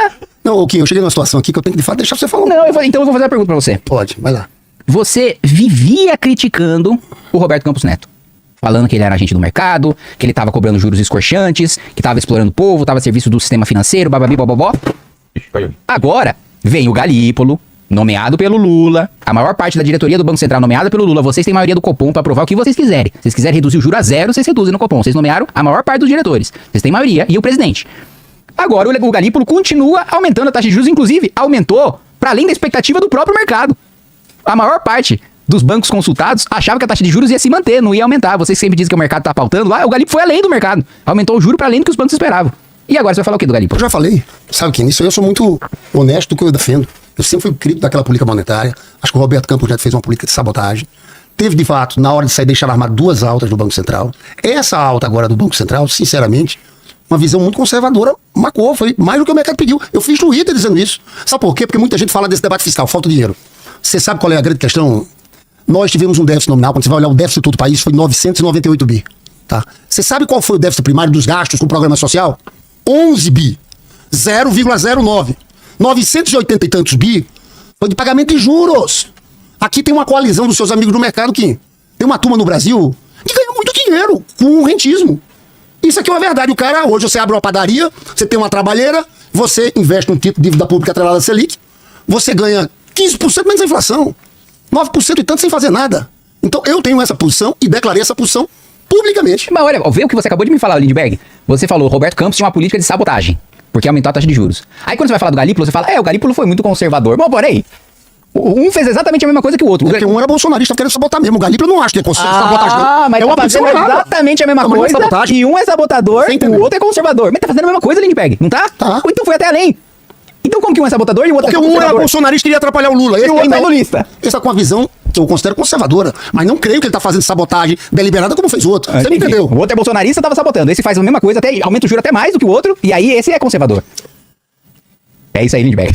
Não, ok, eu cheguei numa situação aqui que eu tenho que de fato deixar você falar. Não, então eu vou fazer uma pergunta pra você. Pode, vai lá. Você vivia criticando o Roberto Campos Neto. Falando que ele era agente do mercado, que ele tava cobrando juros escorchantes, que tava explorando o povo, tava a serviço do sistema financeiro, bababi, bobobó. Ixi, caiu. Agora, vem o Galípolo, nomeado pelo Lula, a maior parte da diretoria do Banco Central nomeada pelo Lula, vocês têm maioria do Copom pra aprovar o que vocês quiserem. Se vocês quiserem reduzir o juro a zero, vocês reduzem no Copom. Vocês nomearam a maior parte dos diretores. Vocês têm maioria e o presidente. Agora o Galípolo continua aumentando a taxa de juros, inclusive aumentou para além da expectativa do próprio mercado. A maior parte dos bancos consultados achava que a taxa de juros ia se manter, não ia aumentar. Vocês sempre dizem que o mercado tá pautando lá, o Galípolo foi além do mercado. Aumentou o juro para além do que os bancos esperavam. E agora você vai falar o que do Galípolo? Eu já falei, sabe que nisso eu sou muito honesto do que eu defendo. Eu sempre fui crítico daquela política monetária. Acho que o Roberto Campos Neto fez uma política de sabotagem. Teve, de fato, na hora de sair, deixar armado 2 altas do Banco Central. Essa alta agora do Banco Central, sinceramente, uma visão muito conservadora, marcou, foi mais do que o mercado pediu. Eu fiz Twitter dizendo isso. Sabe por quê? Porque muita gente fala desse debate fiscal, falta de dinheiro. Você sabe qual é a grande questão? Nós tivemos um déficit nominal, quando você vai olhar o déficit de todo o país, foi 998 bi. Tá? Você sabe qual foi o déficit primário dos gastos com o programa social? 11 bi. 0,09. 980 e tantos bi foi de pagamento de juros. Aqui tem uma coalizão dos seus amigos do mercado que tem uma turma no Brasil que ganha muito dinheiro com rentismo. Isso aqui é uma verdade. O cara, hoje você abre uma padaria, você tem uma trabalheira, você investe num título de dívida pública atrelada à Selic, você ganha 15% menos a inflação. 9% e tanto sem fazer nada. Então eu tenho essa posição e declarei essa posição publicamente. Mas olha, vê o que você acabou de me falar, Lindbergh. Você falou, Roberto Campos tinha uma política de sabotagem, porque aumentou a taxa de juros. Aí quando você vai falar do Galípolo, você fala, o Galípolo foi muito conservador. Bom, porém, um fez exatamente a mesma coisa que o outro. Porque um era bolsonarista querendo sabotar mesmo. O Galípolo eu não acho que é sabotagem. Não. Mas é uma tá fazendo posição errada. exatamente a mesma Não, mas não é coisa. sabotagem. E um é sabotador, Você entendeu? o outro é conservador. Mas tá fazendo a mesma coisa, Lindbergh, não tá? Tá. Então foi até além. Então como que um é sabotador e o outro Porque é um era conservador? bolsonarista e queria atrapalhar o Lula. E o outro não. é lulista. Esse tá com uma visão que eu considero conservadora. Mas não creio que ele tá fazendo sabotagem deliberada como fez o outro. Você me Enfim, entendeu? O outro é bolsonarista, tava sabotando. Esse faz a mesma coisa, até aumenta o juro até mais do que o outro. E aí esse é conservador. É isso aí, Lindbergh.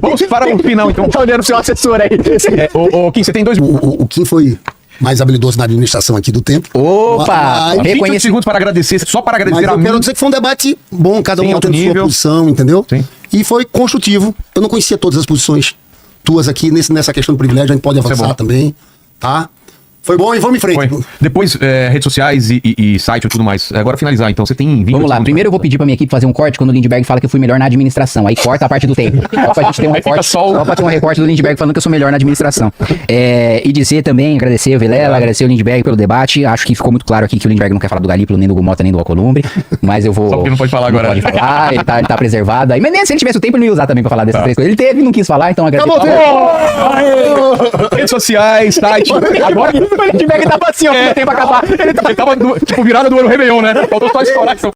Vamos para o final, então. Tá olhando pro seu assessor aí. Ô, Kim, você tem 2 O Kim foi mais habilidoso na administração aqui do tempo. Opa! Mas, 20 segundos para agradecer, só para mas agradecer a eu mim. quero dizer que foi um debate bom, cada Sim, um alto tendo sua nível. posição, entendeu? Sim. E foi construtivo. Eu não conhecia todas as posições tuas aqui nessa questão do privilégio, a gente pode Isso é avançar bom. também, tá? Foi bom e vamos em frente. Foi. Depois, redes sociais e site e tudo mais. Agora finalizar, então. Você tem 20 Vamos lá, segundos primeiro eu vou pedir pra minha equipe fazer um corte quando o Lindbergh fala que eu fui melhor na administração. Aí corta a parte do tempo. Só pra gente ter um Aí fica recorte. só o- Só pra ter um recorte do Lindbergh falando que eu sou melhor na administração. E dizer também, agradecer o Vilela, agradecer o Lindbergh pelo debate. Acho que ficou muito claro aqui que o Lindbergh não quer falar do Galípolo, nem do Gumota, nem do Alcolumbre. Mas eu vou. Só porque não pode falar agora. Não pode falar, ele tá preservado. Aí, mas nem se ele tivesse o tempo, ele não ia usar também pra falar dessas 3 coisas. Ele teve e não quis falar, então agradeço. Redes sociais, site. Agora O Lindbergh tava assim, ó, não tem pra acabar. ele tava tipo virado do ano Réveillon, né? Faltou só estourar.